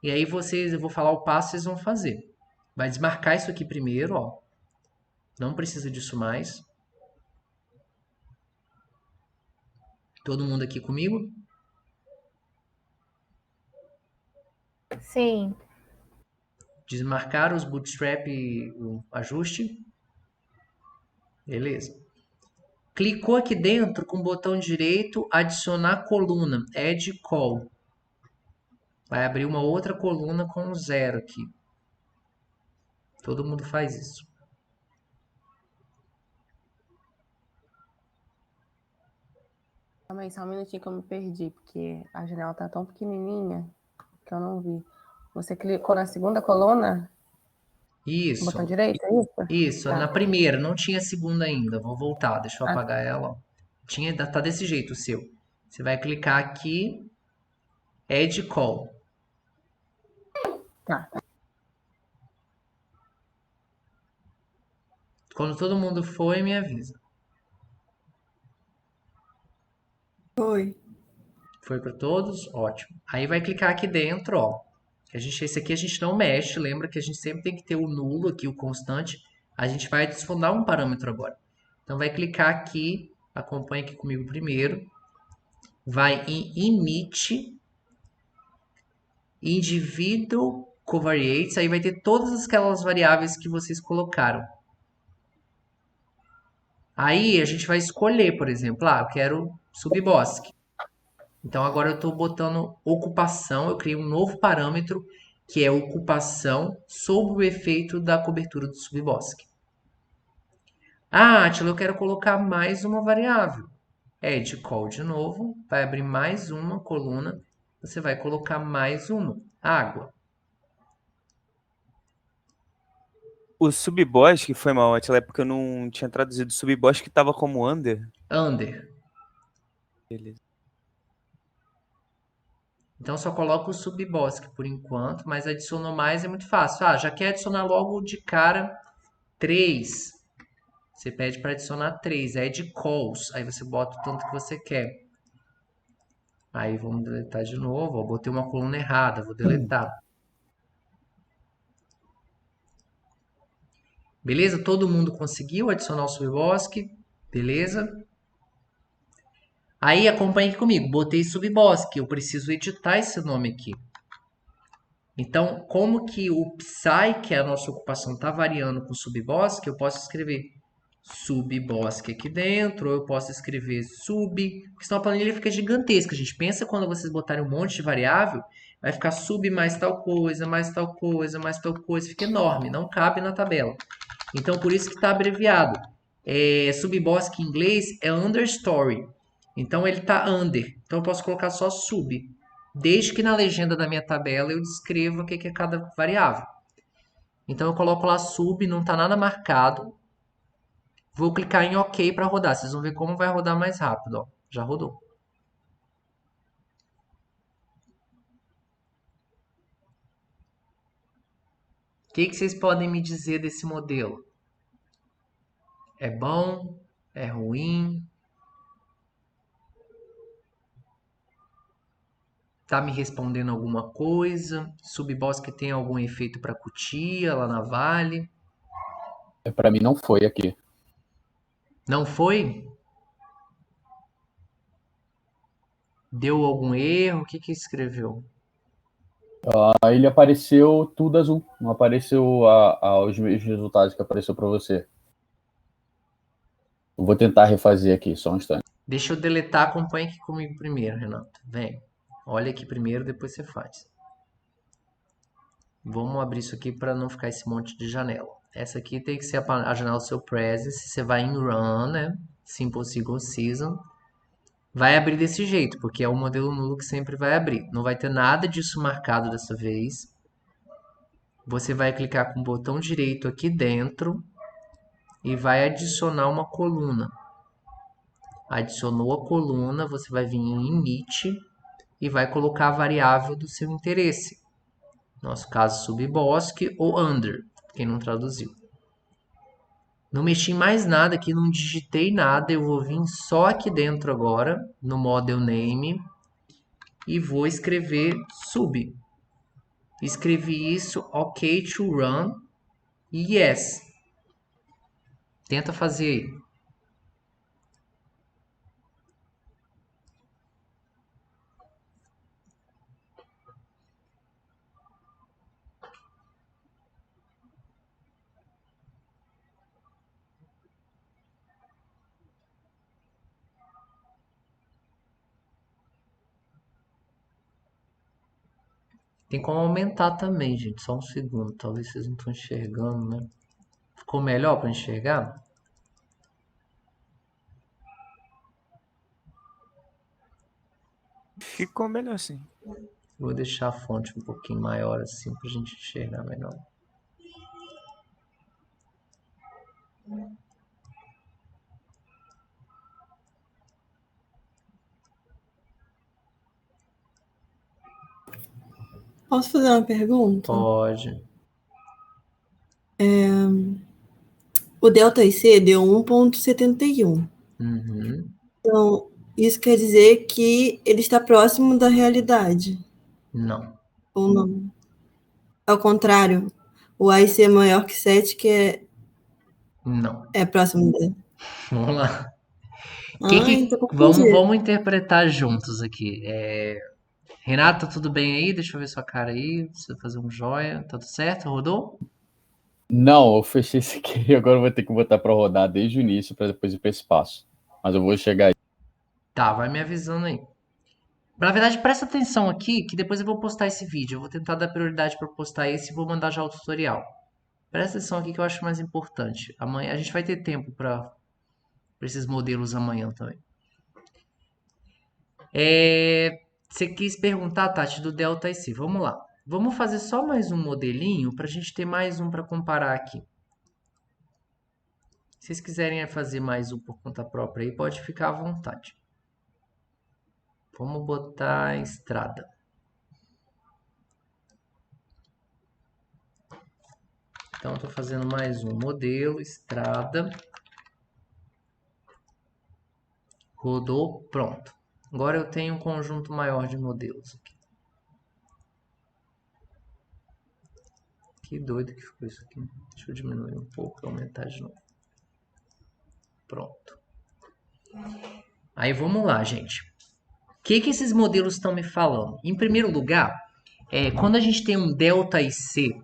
E aí, eu vou falar o passo que vocês vão fazer. Vai desmarcar isso aqui primeiro, ó. Não precisa disso mais. Todo mundo aqui comigo? Sim. Desmarcar os bootstrap e o ajuste. Beleza. Clicou aqui dentro com o botão direito, adicionar coluna, add call. Vai abrir uma outra coluna com 0 aqui. Todo mundo faz isso. Calma aí, só um minutinho que eu me perdi, porque a janela tá tão pequenininha que eu não vi. Você clicou na segunda coluna? Isso. Botão direito, é isso? Isso, Tá. na primeira, não tinha segunda ainda. Vou voltar, deixa eu apagar ela. Tá desse jeito o seu. Você vai clicar aqui, add call. Tá. Quando todo mundo for, me avisa. Foi. Foi para todos? Ótimo. Aí vai clicar aqui dentro, ó. Esse aqui a gente não mexe, lembra que a gente sempre tem que ter o nulo aqui, o constante. A gente vai adicionar um parâmetro agora. Então vai clicar aqui, acompanha aqui comigo primeiro. Vai em init, individual covariates, aí vai ter todas aquelas variáveis que vocês colocaram. Aí a gente vai escolher, por exemplo, eu quero subbosque. Então agora eu estou botando ocupação, eu criei um novo parâmetro que é ocupação sob o efeito da cobertura do subbosque. Ah, Atila, eu quero colocar mais uma variável. Add call de novo, vai abrir mais uma coluna, você vai colocar mais uma, água. O subbosque foi mal, naquela época eu não tinha traduzido. Subbosque estava como under. Under. Beleza. Então só coloca o subbosque por enquanto, mas adicionou mais é muito fácil. Ah, já quer adicionar logo de cara 3. Você pede para adicionar 3, add calls. Aí você bota o tanto que você quer. Aí vamos deletar de novo. Ó, botei uma coluna errada, vou deletar. Beleza? Todo mundo conseguiu adicionar o subbosque? Beleza? Aí acompanhe aqui comigo. Botei subbosque. Eu preciso editar esse nome aqui. Então, como que o Psy, que é a nossa ocupação, está variando com o subbosque, eu posso escrever subbosque aqui dentro, ou eu posso escrever sub, porque senão a planilha fica gigantesca. A gente pensa quando vocês botarem um monte de variável, vai ficar sub mais tal coisa, mais tal coisa, mais tal coisa, fica enorme, não cabe na tabela. Então, por isso que está abreviado. Subbosque em inglês é understory. Então, ele está under. Então, eu posso colocar só sub. Desde que na legenda da minha tabela eu descreva o que é cada variável. Então, eu coloco lá sub, não está nada marcado. Vou clicar em OK para rodar. Vocês vão ver como vai rodar mais rápido. Ó. Já rodou. O que vocês podem me dizer desse modelo? É bom? É ruim? Tá me respondendo alguma coisa? Subbosque tem algum efeito para Cutia, lá na Vale? Para mim não foi aqui. Não foi? Deu algum erro? O que escreveu? Ele apareceu tudo azul. Não apareceu os mesmos resultados que apareceu para você. Eu vou tentar refazer aqui, só um instante. Deixa eu deletar, acompanha aqui comigo primeiro, Renato. Vem. Olha aqui primeiro, depois você faz. Vamos abrir isso aqui para não ficar esse monte de janela. Essa aqui tem que ser a janela do seu Presence. Você vai em Run, né? Simple Single Season. Vai abrir desse jeito, porque é o modelo nulo que sempre vai abrir. Não vai ter nada disso marcado dessa vez. Você vai clicar com o botão direito aqui dentro e vai adicionar uma coluna. Adicionou a coluna, você vai vir em Init e vai colocar a variável do seu interesse. No nosso caso, subbosque ou under, quem não traduziu. Não mexi em mais nada aqui, não digitei nada. Eu vou vir só aqui dentro agora, no Model Name, e vou escrever sub. Escrevi isso, OK to run, e yes. Tenta fazer aí. Tem como aumentar também, gente. Só um segundo. Talvez vocês não estão enxergando, né? Ficou melhor para enxergar? Ficou melhor assim. Vou deixar a fonte um pouquinho maior assim para a gente enxergar melhor. Posso fazer uma pergunta? Pode. O delta IC deu 1,71. Uhum. Então, isso quer dizer que ele está próximo da realidade, Não. ou não? Ao contrário, o IC é maior que 7, que Não. é próximo dele. Vamos lá. Ai, tô confundida. Vamos interpretar juntos aqui. Renato, tudo bem aí? Deixa eu ver sua cara aí. Você fazer um joia. Tudo certo? Rodou? Não, eu fechei isso aqui e agora eu vou ter que botar para rodar desde o início para depois ir para esse passo. Mas eu vou chegar aí. Tá, vai me avisando aí. Na verdade, presta atenção aqui, que depois eu vou postar esse vídeo. Eu vou tentar dar prioridade para postar esse e vou mandar já o tutorial. Presta atenção aqui que eu acho mais importante. Amanhã a gente vai ter tempo para esses modelos amanhã também. Você quis perguntar, Tati, do Delta IC. Vamos lá. Vamos fazer só mais um modelinho para a gente ter mais um para comparar aqui. Se vocês quiserem fazer mais um por conta própria aí, pode ficar à vontade. Vamos botar estrada. Então, estou fazendo mais um modelo, estrada. Rodou, pronto. Agora eu tenho um conjunto maior de modelos aqui. Que doido que ficou isso aqui. Deixa eu diminuir um pouco e aumentar de novo. Pronto. Aí vamos lá, gente. O que esses modelos estão me falando? Em primeiro lugar, quando a gente tem um delta IC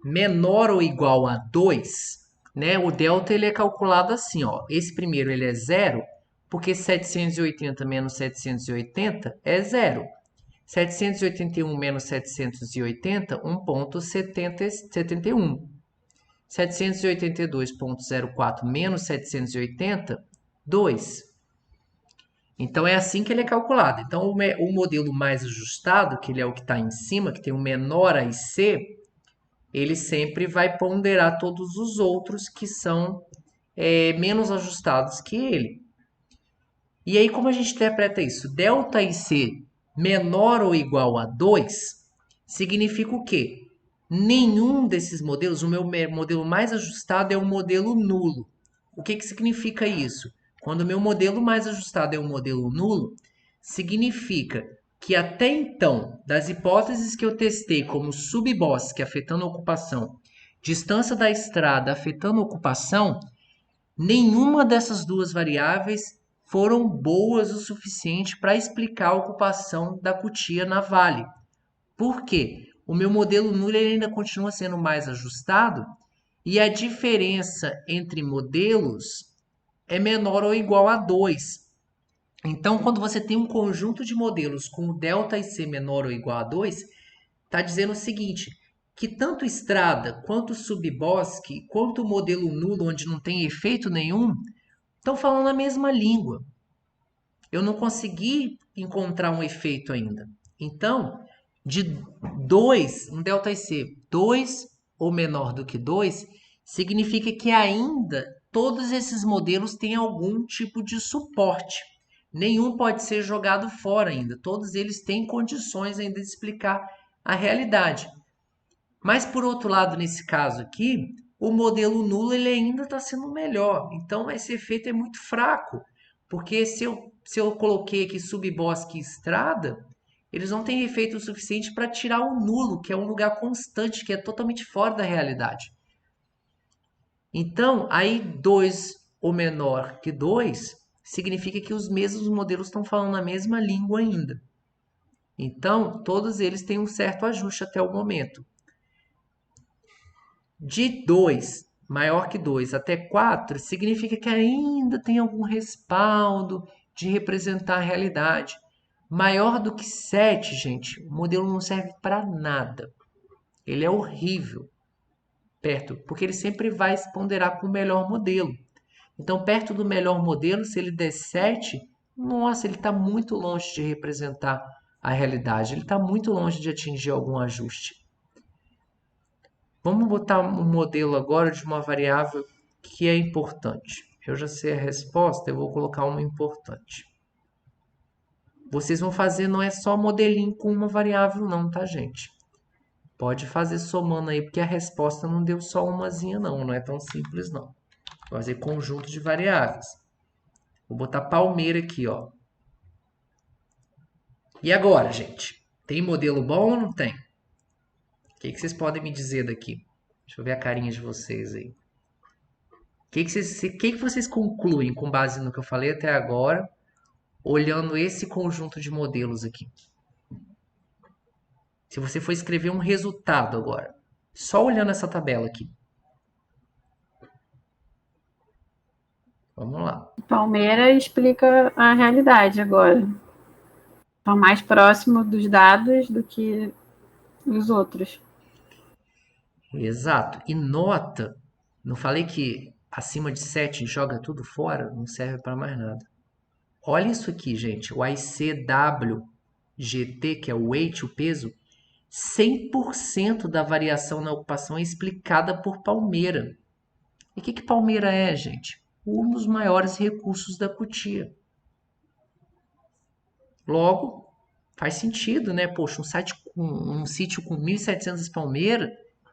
menor ou igual a 2, né? O delta ele é calculado assim, ó. Esse primeiro ele é 0, porque 780 menos 780 é 0. 781 menos 780, 1,71. 782,04 menos 780, 2. Então, é assim que ele é calculado. Então, o modelo mais ajustado, que ele é o que está em cima, que tem o menor IC, ele sempre vai ponderar todos os outros que são menos ajustados que ele. E aí, como a gente interpreta isso? Delta IC menor ou igual a 2 significa o quê? Nenhum desses modelos, o meu modelo mais ajustado é o modelo nulo. O que significa isso? Quando o meu modelo mais ajustado é um modelo nulo, significa que até então, das hipóteses que eu testei como subbosque afetando a ocupação, distância da estrada afetando a ocupação, nenhuma dessas duas variáveis foram boas o suficiente para explicar a ocupação da cutia na Vale. Por quê? O meu modelo nulo ainda continua sendo mais ajustado e a diferença entre modelos é menor ou igual a 2. Então, quando você tem um conjunto de modelos com ΔC menor ou igual a 2, está dizendo o seguinte, que tanto estrada, quanto subbosque, quanto o modelo nulo, onde não tem efeito nenhum, estão falando a mesma língua. Eu não consegui encontrar um efeito ainda. Então, de 2, um ΔC, 2 ou menor do que 2, significa que ainda todos esses modelos têm algum tipo de suporte. Nenhum pode ser jogado fora ainda. Todos eles têm condições ainda de explicar a realidade. Mas, por outro lado, nesse caso aqui, o modelo nulo ele ainda está sendo melhor. Então, esse efeito é muito fraco. Porque se eu coloquei aqui subbosque e estrada, eles não têm efeito suficiente para tirar o nulo, que é um lugar constante, que é totalmente fora da realidade. Então, aí 2 ou menor que 2 significa que os mesmos modelos estão falando a mesma língua ainda. Então, todos eles têm um certo ajuste até o momento. De 2, maior que 2 até 4, significa que ainda tem algum respaldo de representar a realidade. Maior do que 7, gente, o modelo não serve para nada. Ele é horrível, porque ele sempre vai se ponderar com o melhor modelo. Então, perto do melhor modelo, se ele der 7, nossa, ele está muito longe de representar a realidade. Ele está muito longe de atingir algum ajuste. Vamos botar um modelo agora de uma variável que é importante. Eu já sei a resposta, eu vou colocar uma importante. Vocês vão fazer, não é só modelinho com uma variável não, tá, gente? Pode fazer somando aí, porque a resposta não deu só umazinha não, não é tão simples não. Vou fazer conjunto de variáveis. Vou botar Palmeira aqui, ó. E agora, gente? Tem modelo bom ou não tem? O que vocês podem me dizer daqui? Deixa eu ver a carinha de vocês aí. O que vocês concluem com base no que eu falei até agora, olhando esse conjunto de modelos aqui? Se você for escrever um resultado agora, só olhando essa tabela aqui. Vamos lá. Palmeira explica a realidade agora. Estão mais próximo dos dados do que os outros. Exato. E nota, não falei que acima de 7 joga tudo fora? Não serve para mais nada. Olha isso aqui, gente. O ICWGT, que é o weight, o peso, 100% da variação na ocupação é explicada por Palmeira. E o que Palmeira é, gente? Um dos maiores recursos da Cutia. Logo, faz sentido, né? Poxa, um sítio com 1.700 palmeiras,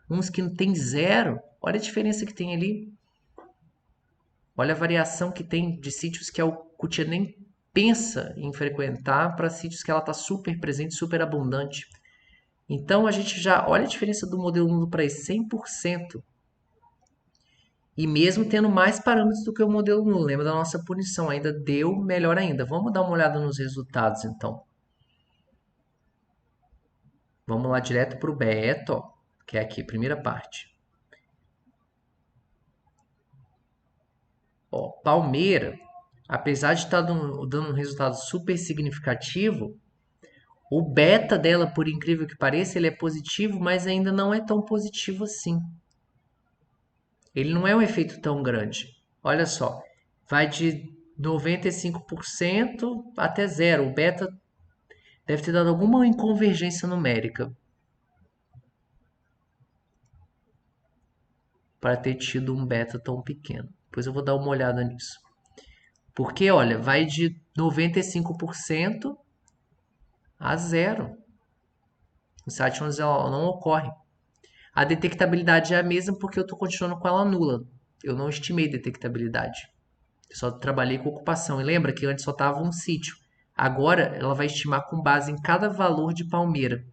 uns que não tem 0. Olha a diferença que tem ali. Olha a variação que tem de sítios que a Cutia nem pensa em frequentar para sítios que ela está super presente, super abundante. Então, a gente já olha a diferença do modelo nulo para esse 100%. E mesmo tendo mais parâmetros do que o modelo nulo. Lembra da nossa punição? Ainda deu melhor ainda. Vamos dar uma olhada nos resultados, então. Vamos lá direto para o beta, ó, que é aqui, primeira parte. Ó, Palmeira, apesar de estar dando um resultado super significativo, o beta dela, por incrível que pareça, ele é positivo, mas ainda não é tão positivo assim. Ele não é um efeito tão grande. Olha só, vai de 95% até 0. O beta deve ter dado alguma inconvergência numérica para ter tido um beta tão pequeno. Depois eu vou dar uma olhada nisso. Porque, olha, vai de 95% a 0. O site onde ela não ocorre. A detectabilidade é a mesma porque eu estou continuando com ela nula. Eu não estimei detectabilidade. Eu só trabalhei com ocupação. E lembra que antes só estava um sítio. Agora ela vai estimar com base em cada valor de palmeira.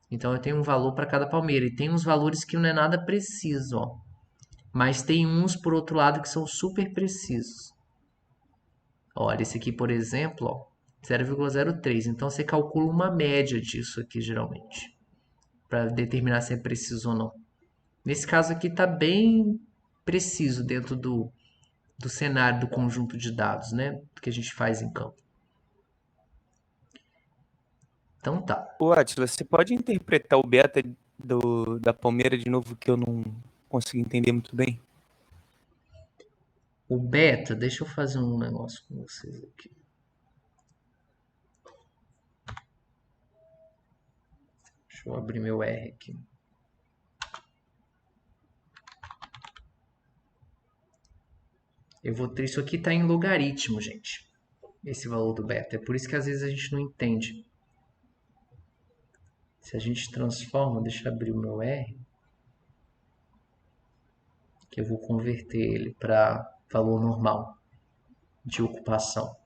Então eu tenho um valor para cada palmeira. E tem uns valores que não é nada preciso, ó. Mas tem uns, por outro lado, que são super precisos. Olha, esse aqui, por exemplo, ó, 0,03. Então você calcula uma média disso aqui, geralmente, para determinar se é preciso ou não. Nesse caso aqui está bem preciso dentro do cenário do conjunto de dados, né? Que a gente faz em campo. Então tá. Ô, Átila, você pode interpretar o beta da Palmeira de novo, que eu não consegui entender muito bem? O beta, deixa eu fazer um negócio com vocês aqui. Deixa eu abrir meu R aqui. Eu vou ter isso aqui tá em logaritmo, gente. Esse valor do beta. É por isso que às vezes a gente não entende. Se a gente transforma, deixa eu abrir o meu R, que eu vou converter ele para valor normal de ocupação.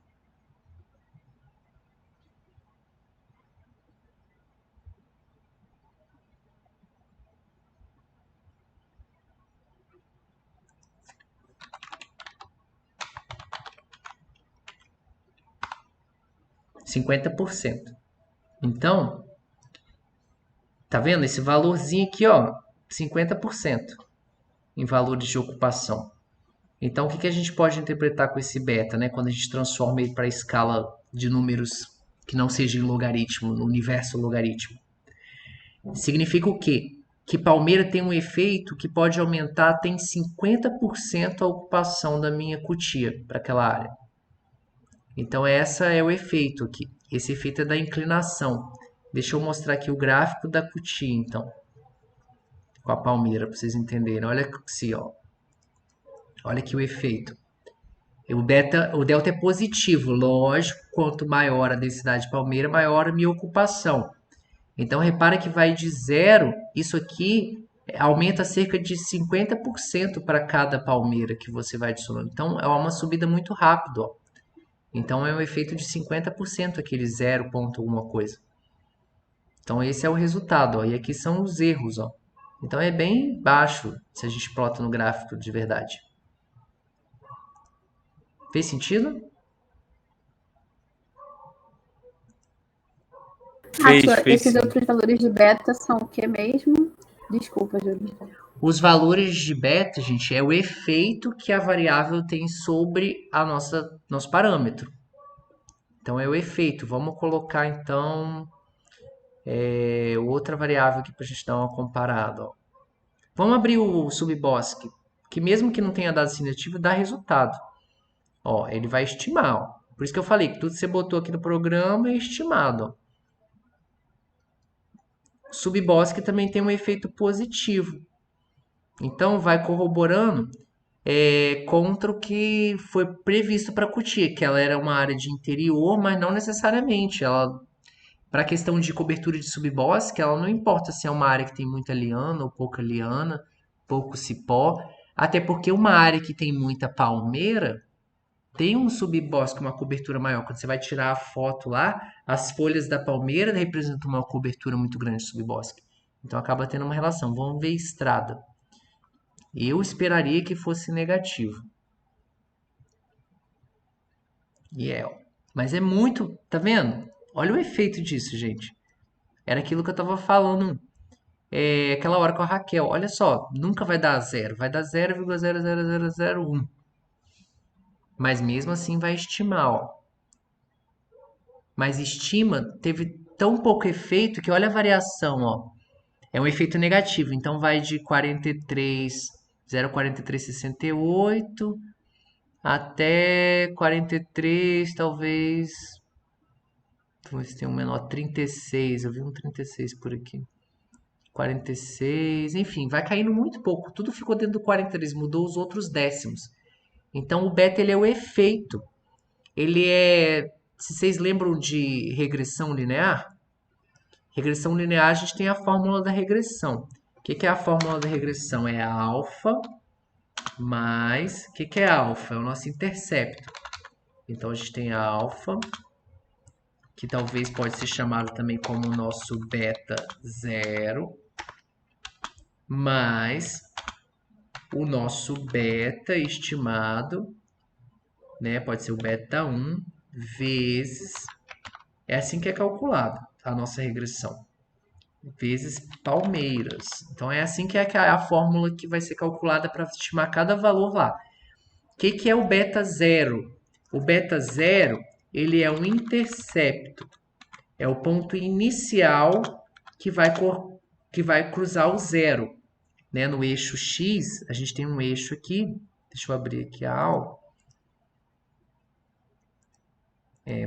%50. Então, tá vendo? Esse valorzinho aqui, ó, 50% em valores de ocupação. Então, o que a gente pode interpretar com esse beta, né? Quando a gente transforma ele para a escala de números que não seja em logaritmo, no universo logaritmo. Significa o quê? Que Palmeira tem um efeito que pode aumentar até em 50% a ocupação da minha cutia para aquela área. Então, esse é o efeito aqui. Esse efeito é da inclinação. Deixa eu mostrar aqui o gráfico da cutia, então. Com a palmeira, para vocês entenderem. Olha aqui, ó. Olha aqui o efeito. O delta é positivo. Lógico, quanto maior a densidade de palmeira, maior a minha ocupação. Então, repara que vai de 0. Isso aqui aumenta cerca de 50% para cada palmeira que você vai adicionando. Então, é uma subida muito rápida, ó. Então, é um efeito de 50%, aquele 0 ponto alguma coisa. Então, esse é o resultado, ó. E aqui são os erros, ó. Então, é bem baixo se a gente plota no gráfico de verdade. Fez sentido? Esses outros valores de beta são o que mesmo? Desculpa, Júlio. Os valores de beta, gente, é o efeito que a variável tem sobre a nosso parâmetro. Então, é o efeito. Vamos colocar, então, outra variável aqui para a gente dar uma comparada. Ó. Vamos abrir o subbosque, que mesmo que não tenha dado significativo, dá resultado. Ó, ele vai estimar. Ó. Por isso que eu falei que tudo que você botou aqui no programa é estimado. Ó. Subbosque também tem um efeito positivo. Então, vai corroborando contra o que foi previsto para a cutia, que ela era uma área de interior, mas não necessariamente. Para a questão de cobertura de subbosque, ela não importa se é uma área que tem muita liana ou pouca liana, pouco cipó, até porque uma área que tem muita palmeira tem um subbosque, uma cobertura maior. Quando você vai tirar a foto lá, as folhas da palmeira representam uma cobertura muito grande de subbosque. Então acaba tendo uma relação. Vamos ver estrada. Eu esperaria que fosse negativo. Mas é muito, tá vendo? Olha o efeito disso, gente. Era aquilo que eu tava falando aquela hora com a Raquel. Olha só, nunca vai dar 0, vai dar 0,00001. Mas mesmo assim vai estimar, ó. Mas estima teve tão pouco efeito que olha a variação, ó. É um efeito negativo, então vai de 0,4368 até 43, talvez. Vamos ver se tem um menor, 36. Eu vi um 36 por aqui. 46, enfim, vai caindo muito pouco. Tudo ficou dentro do 43, mudou os outros décimos. Então, o beta ele é o efeito. Ele é... Se vocês lembram de regressão linear? Regressão linear, a gente tem a fórmula da regressão. O que é a fórmula da regressão? É alfa mais... O que é alfa? É o nosso intercepto. Então, a gente tem a alfa, que talvez pode ser chamado também como o nosso beta 0, mais o nosso beta estimado, né? Pode ser o beta 1 vezes... É assim que é calculado a nossa regressão. Vezes palmeiras. Então, é assim que é a fórmula que vai ser calculada para estimar cada valor lá. que é o beta zero? O beta zero, ele é um intercepto. É o ponto inicial que vai cruzar o zero, né? No eixo X, a gente tem um eixo aqui. Deixa eu abrir aqui a aula.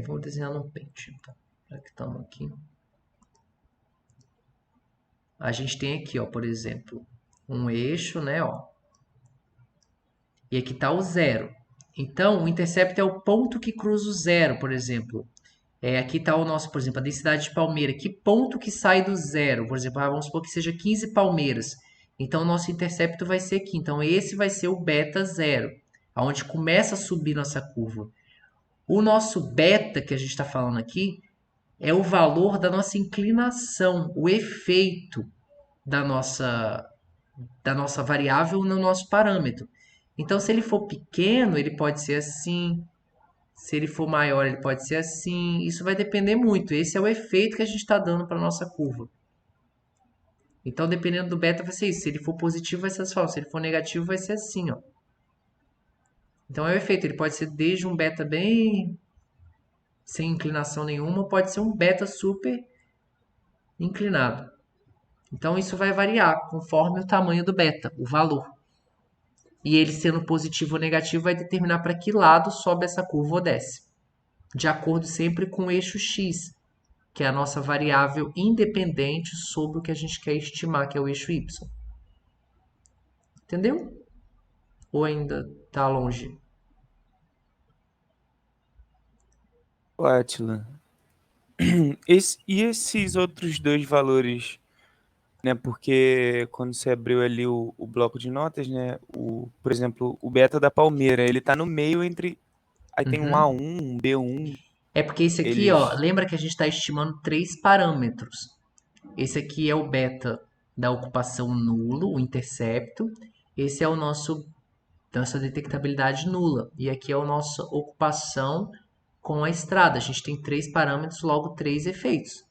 Vou desenhar no Paint, então. Já que estamos aqui. A gente tem aqui, ó, por exemplo, um eixo, né, ó. E aqui está o zero. Então, o intercepto é o ponto que cruza o zero, por exemplo. Aqui está o nosso, por exemplo, a densidade de palmeira. Que ponto que sai do zero? Por exemplo, vamos supor que seja 15 palmeiras. Então, o nosso intercepto vai ser aqui. Então, esse vai ser o beta zero, onde começa a subir nossa curva. O nosso beta, que a gente está falando aqui, é o valor da nossa inclinação, o efeito da nossa variável no nosso parâmetro. Então, se ele for pequeno, ele pode ser assim. Se ele for maior, ele pode ser assim. Isso vai depender muito. Esse é o efeito que a gente está dando para a nossa curva. Então, dependendo do beta, vai ser isso. Se ele for positivo, vai ser dessa forma. Se ele for negativo, vai ser assim, ó. Então, é o efeito. Ele pode ser desde um beta bem sem inclinação nenhuma, pode ser um beta super inclinado. Então, isso vai variar conforme o tamanho do beta, o valor. E ele sendo positivo ou negativo vai determinar para que lado sobe essa curva ou desce. De acordo sempre com o eixo X, que é a nossa variável independente sobre o que a gente quer estimar, que é o eixo Y. Entendeu? Ou ainda está longe? Ô, Átila, e esses outros dois valores, né? Porque quando você abriu ali o bloco de notas, né? Por exemplo, o beta da palmeira, ele tá no meio entre... Aí tem um A1, um B1, É porque esse aqui, ó, lembra que a gente está estimando 3 parâmetros. Esse aqui é o beta da ocupação nulo, o intercepto. Esse é o nossa detectabilidade nula. E aqui é a nossa ocupação com a estrada. A gente tem 3 parâmetros, logo 3 efeitos.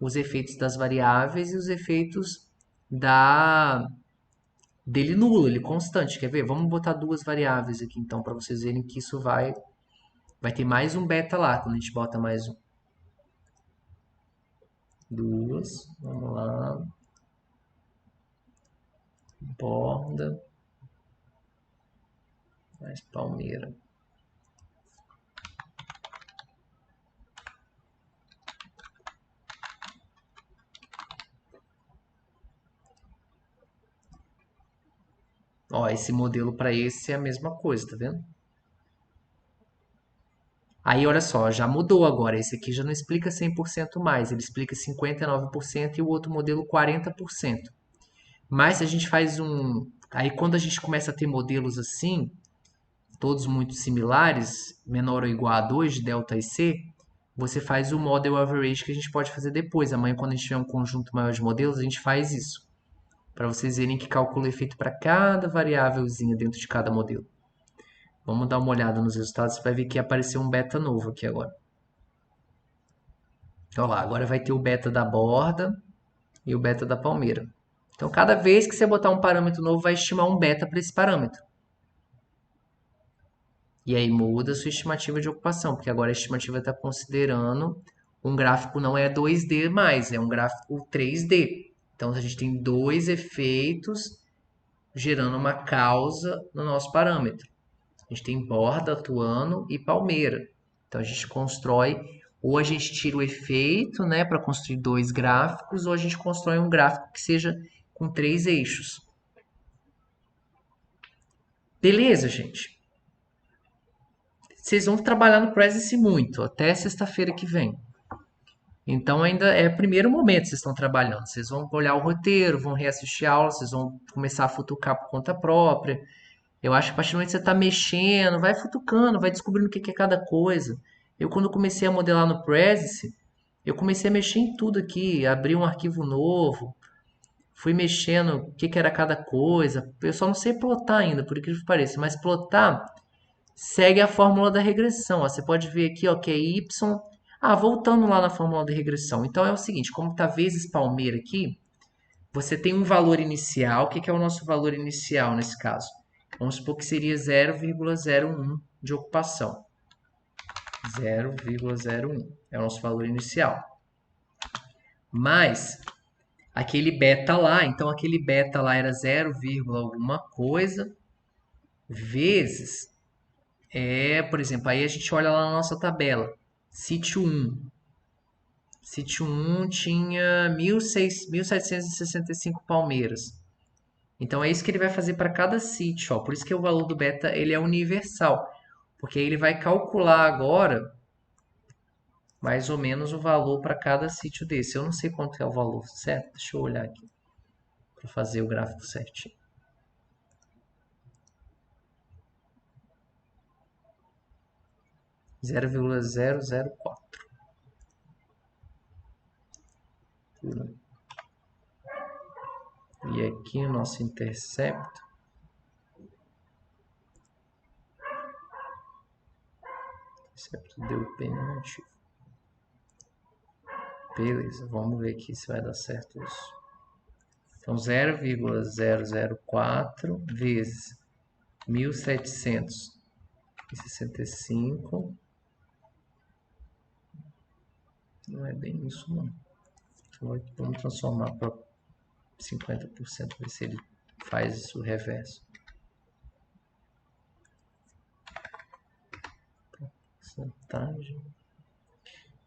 Os efeitos das variáveis e os efeitos dele nulo, ele constante. Quer ver? Vamos botar 2 variáveis aqui, então, para vocês verem que isso vai ter mais um beta lá, quando a gente bota mais um. 2, vamos lá. Borda. Mais palmeira. Ó, esse modelo para esse é a mesma coisa, tá vendo? Aí, olha só, já mudou agora. Esse aqui já não explica 100% mais. Ele explica 59% e o outro modelo 40%. Mas se a gente faz um... Aí, quando a gente começa a ter modelos assim, todos muito similares, menor ou igual a 2 de delta e C, você faz o model average que a gente pode fazer depois. Amanhã, quando a gente tiver um conjunto maior de modelos, a gente faz isso. Para vocês verem que calcula o efeito para cada variávelzinha dentro de cada modelo. Vamos dar uma olhada nos resultados. Você vai ver que apareceu um beta novo aqui agora. Olha lá, agora vai ter o beta da borda e o beta da palmeira. Então, cada vez que você botar um parâmetro novo, vai estimar um beta para esse parâmetro. E aí muda a sua estimativa de ocupação, porque agora a estimativa está considerando um gráfico não é 2D mais, é um gráfico 3D. Então, a gente tem 2 efeitos gerando uma causa no nosso parâmetro. A gente tem borda atuando e palmeira. Então, a gente constrói, ou a gente tira o efeito, né, para construir 2 gráficos, ou a gente constrói um gráfico que seja com 3 eixos. Beleza, gente? Vocês vão trabalhar no Presence muito, até sexta-feira que vem. Então, ainda é o primeiro momento que vocês estão trabalhando. Vocês vão olhar o roteiro, vão reassistir a aula, vocês vão começar a futucar por conta própria. Eu acho que a partir do momento que você está mexendo, vai futucando, vai descobrindo o que é cada coisa. Eu, quando comecei a modelar no Presence, eu comecei a mexer em tudo aqui, abri um arquivo novo, fui mexendo o que era cada coisa. Eu só não sei plotar ainda, por incrível que pareça, mas plotar segue a fórmula da regressão. Ó, você pode ver aqui, ó, que é y. Voltando lá na fórmula da regressão. Então é o seguinte, como está vezes palmeira aqui, você tem um valor inicial. O que é o nosso valor inicial nesse caso? Vamos supor que seria 0,01 de ocupação. 0,01 é o nosso valor inicial. Mas aquele beta lá, então aquele beta lá era 0, alguma coisa, vezes, por exemplo, aí a gente olha lá na nossa tabela, sítio 1. Sítio 1 tinha 1.765 palmeiras. Então é isso que ele vai fazer para cada sítio, ó. Por isso que o valor do beta ele é universal, porque ele vai calcular agora mais ou menos o valor para cada sítio desse. Eu não sei quanto é o valor, certo? Deixa eu olhar aqui para fazer o gráfico certinho. — 0,004. E aqui o nosso intercepto. Intercepto deu bem negativo. Beleza, vamos ver aqui se vai dar certo isso. Então, 0,004 vezes 1.765. Não é bem isso, não. Então, vamos transformar para 50%, ver se ele faz isso reverso. Porcentagem.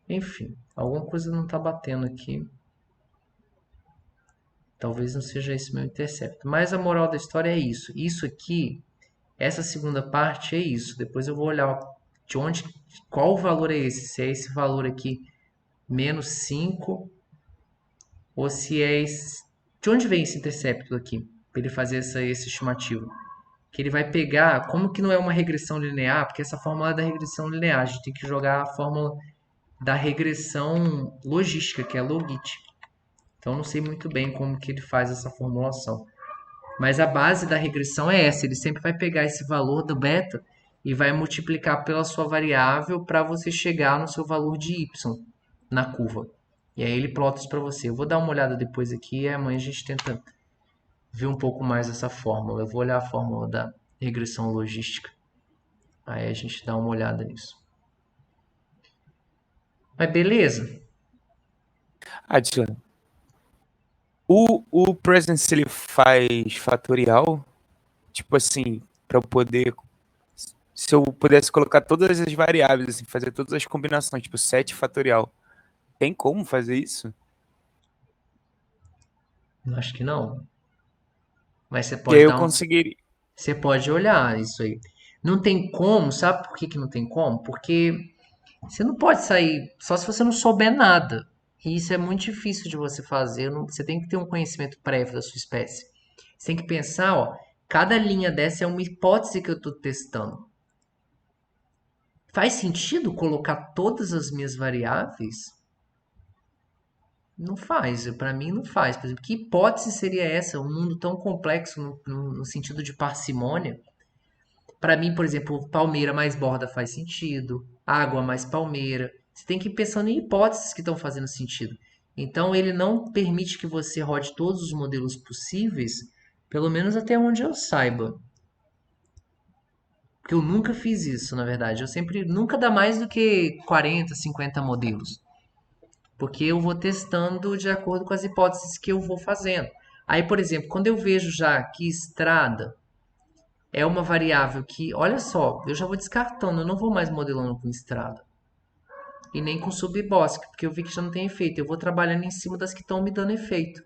Enfim, alguma coisa não está batendo aqui. Talvez não seja esse meu intercepto. Mas a moral da história é isso. Isso aqui, essa segunda parte é isso. Depois eu vou olhar de onde, qual o valor é esse. Se é esse valor aqui, menos 5, ou se é esse... De onde vem esse intercepto aqui? Para ele fazer essa estimativa. Que ele vai pegar, como que não é uma regressão linear? Porque essa fórmula é da regressão linear. A gente tem que jogar a fórmula da regressão logística, que é logit. Então, eu não sei muito bem como que ele faz essa formulação. Mas a base da regressão é essa. Ele sempre vai pegar esse valor do beta e vai multiplicar pela sua variável para você chegar no seu valor de y na curva. E aí ele plota isso para você. Eu vou dar uma olhada depois aqui e amanhã a gente tenta ver um pouco mais essa fórmula. Eu vou olhar a fórmula da regressão logística. Aí a gente dá uma olhada nisso. Mas beleza. Atila, o presence ele faz fatorial? Tipo assim, para eu poder... Se eu pudesse colocar todas as variáveis, assim, fazer todas as combinações, tipo 7 fatorial, tem como fazer isso? Acho que não. Mas você E aí pode eu dar um... conseguiria... Você pode olhar isso aí. Não tem como, sabe por que que não tem como? Porque você não pode sair só se você não souber nada. E isso é muito difícil de você fazer. Você tem que ter um conhecimento prévio da sua espécie. Você tem que pensar, ó, cada linha dessa é uma hipótese que eu estou testando. Faz sentido colocar todas as minhas variáveis? Não faz, para mim não faz. Por exemplo, que hipótese seria essa? Um mundo tão complexo no sentido de parcimônia. Para mim, por exemplo, palmeira mais borda faz sentido, água mais palmeira. Você tem que ir pensando em hipóteses que estão fazendo sentido. Então, ele não permite que você rode todos os modelos possíveis, pelo menos até onde eu saiba. Porque eu nunca fiz isso, na verdade. Eu sempre nunca dá mais do que 40, 50 modelos. Porque eu vou testando de acordo com as hipóteses que eu vou fazendo. Aí, por exemplo, quando eu vejo já que estrada é uma variável que, olha só, eu já vou descartando, eu não vou mais modelando com estrada. E nem com subbosque, porque eu vi que já não tem efeito. Eu vou trabalhando em cima das que estão me dando efeito.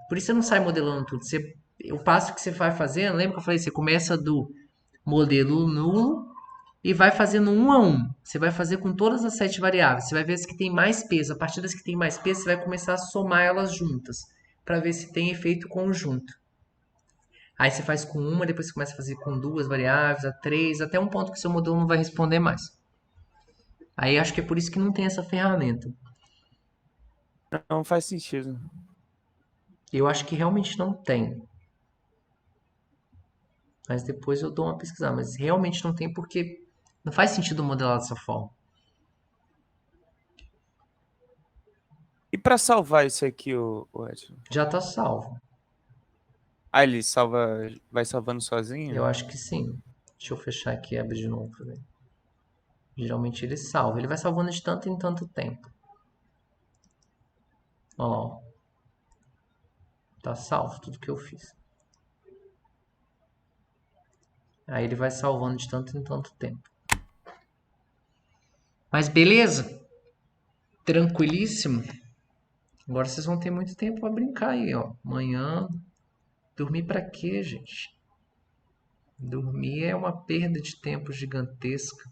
Por isso você não sai modelando tudo. O passo que você vai fazendo, lembra que eu falei? Você começa do modelo nulo e vai fazendo um a um. Você vai fazer com todas as 7 variáveis. Você vai ver as que tem mais peso. A partir das que tem mais peso, você vai começar a somar elas juntas, para ver se tem efeito conjunto. Aí você faz com uma, depois você começa a fazer com 2 variáveis, a 3, até um ponto que seu modelo não vai responder mais. Aí acho que é por isso que não tem essa ferramenta. Não faz sentido. Eu acho que realmente não tem. Mas depois eu dou uma pesquisada. Mas realmente não tem porque não faz sentido modelar dessa forma. E para salvar isso aqui, o Edson? Já está salvo. Ah, ele vai salvando sozinho? Eu acho que sim. Deixa eu fechar aqui e abrir de novo. Né? Geralmente ele salva. Ele vai salvando de tanto em tanto tempo. Olha lá, ó. Tá salvo tudo que eu fiz. Aí ele vai salvando de tanto em tanto tempo. Mas beleza? Tranquilíssimo? Agora vocês vão ter muito tempo pra brincar aí, ó. Amanhã. Dormir pra quê, gente? Dormir é uma perda de tempo gigantesca.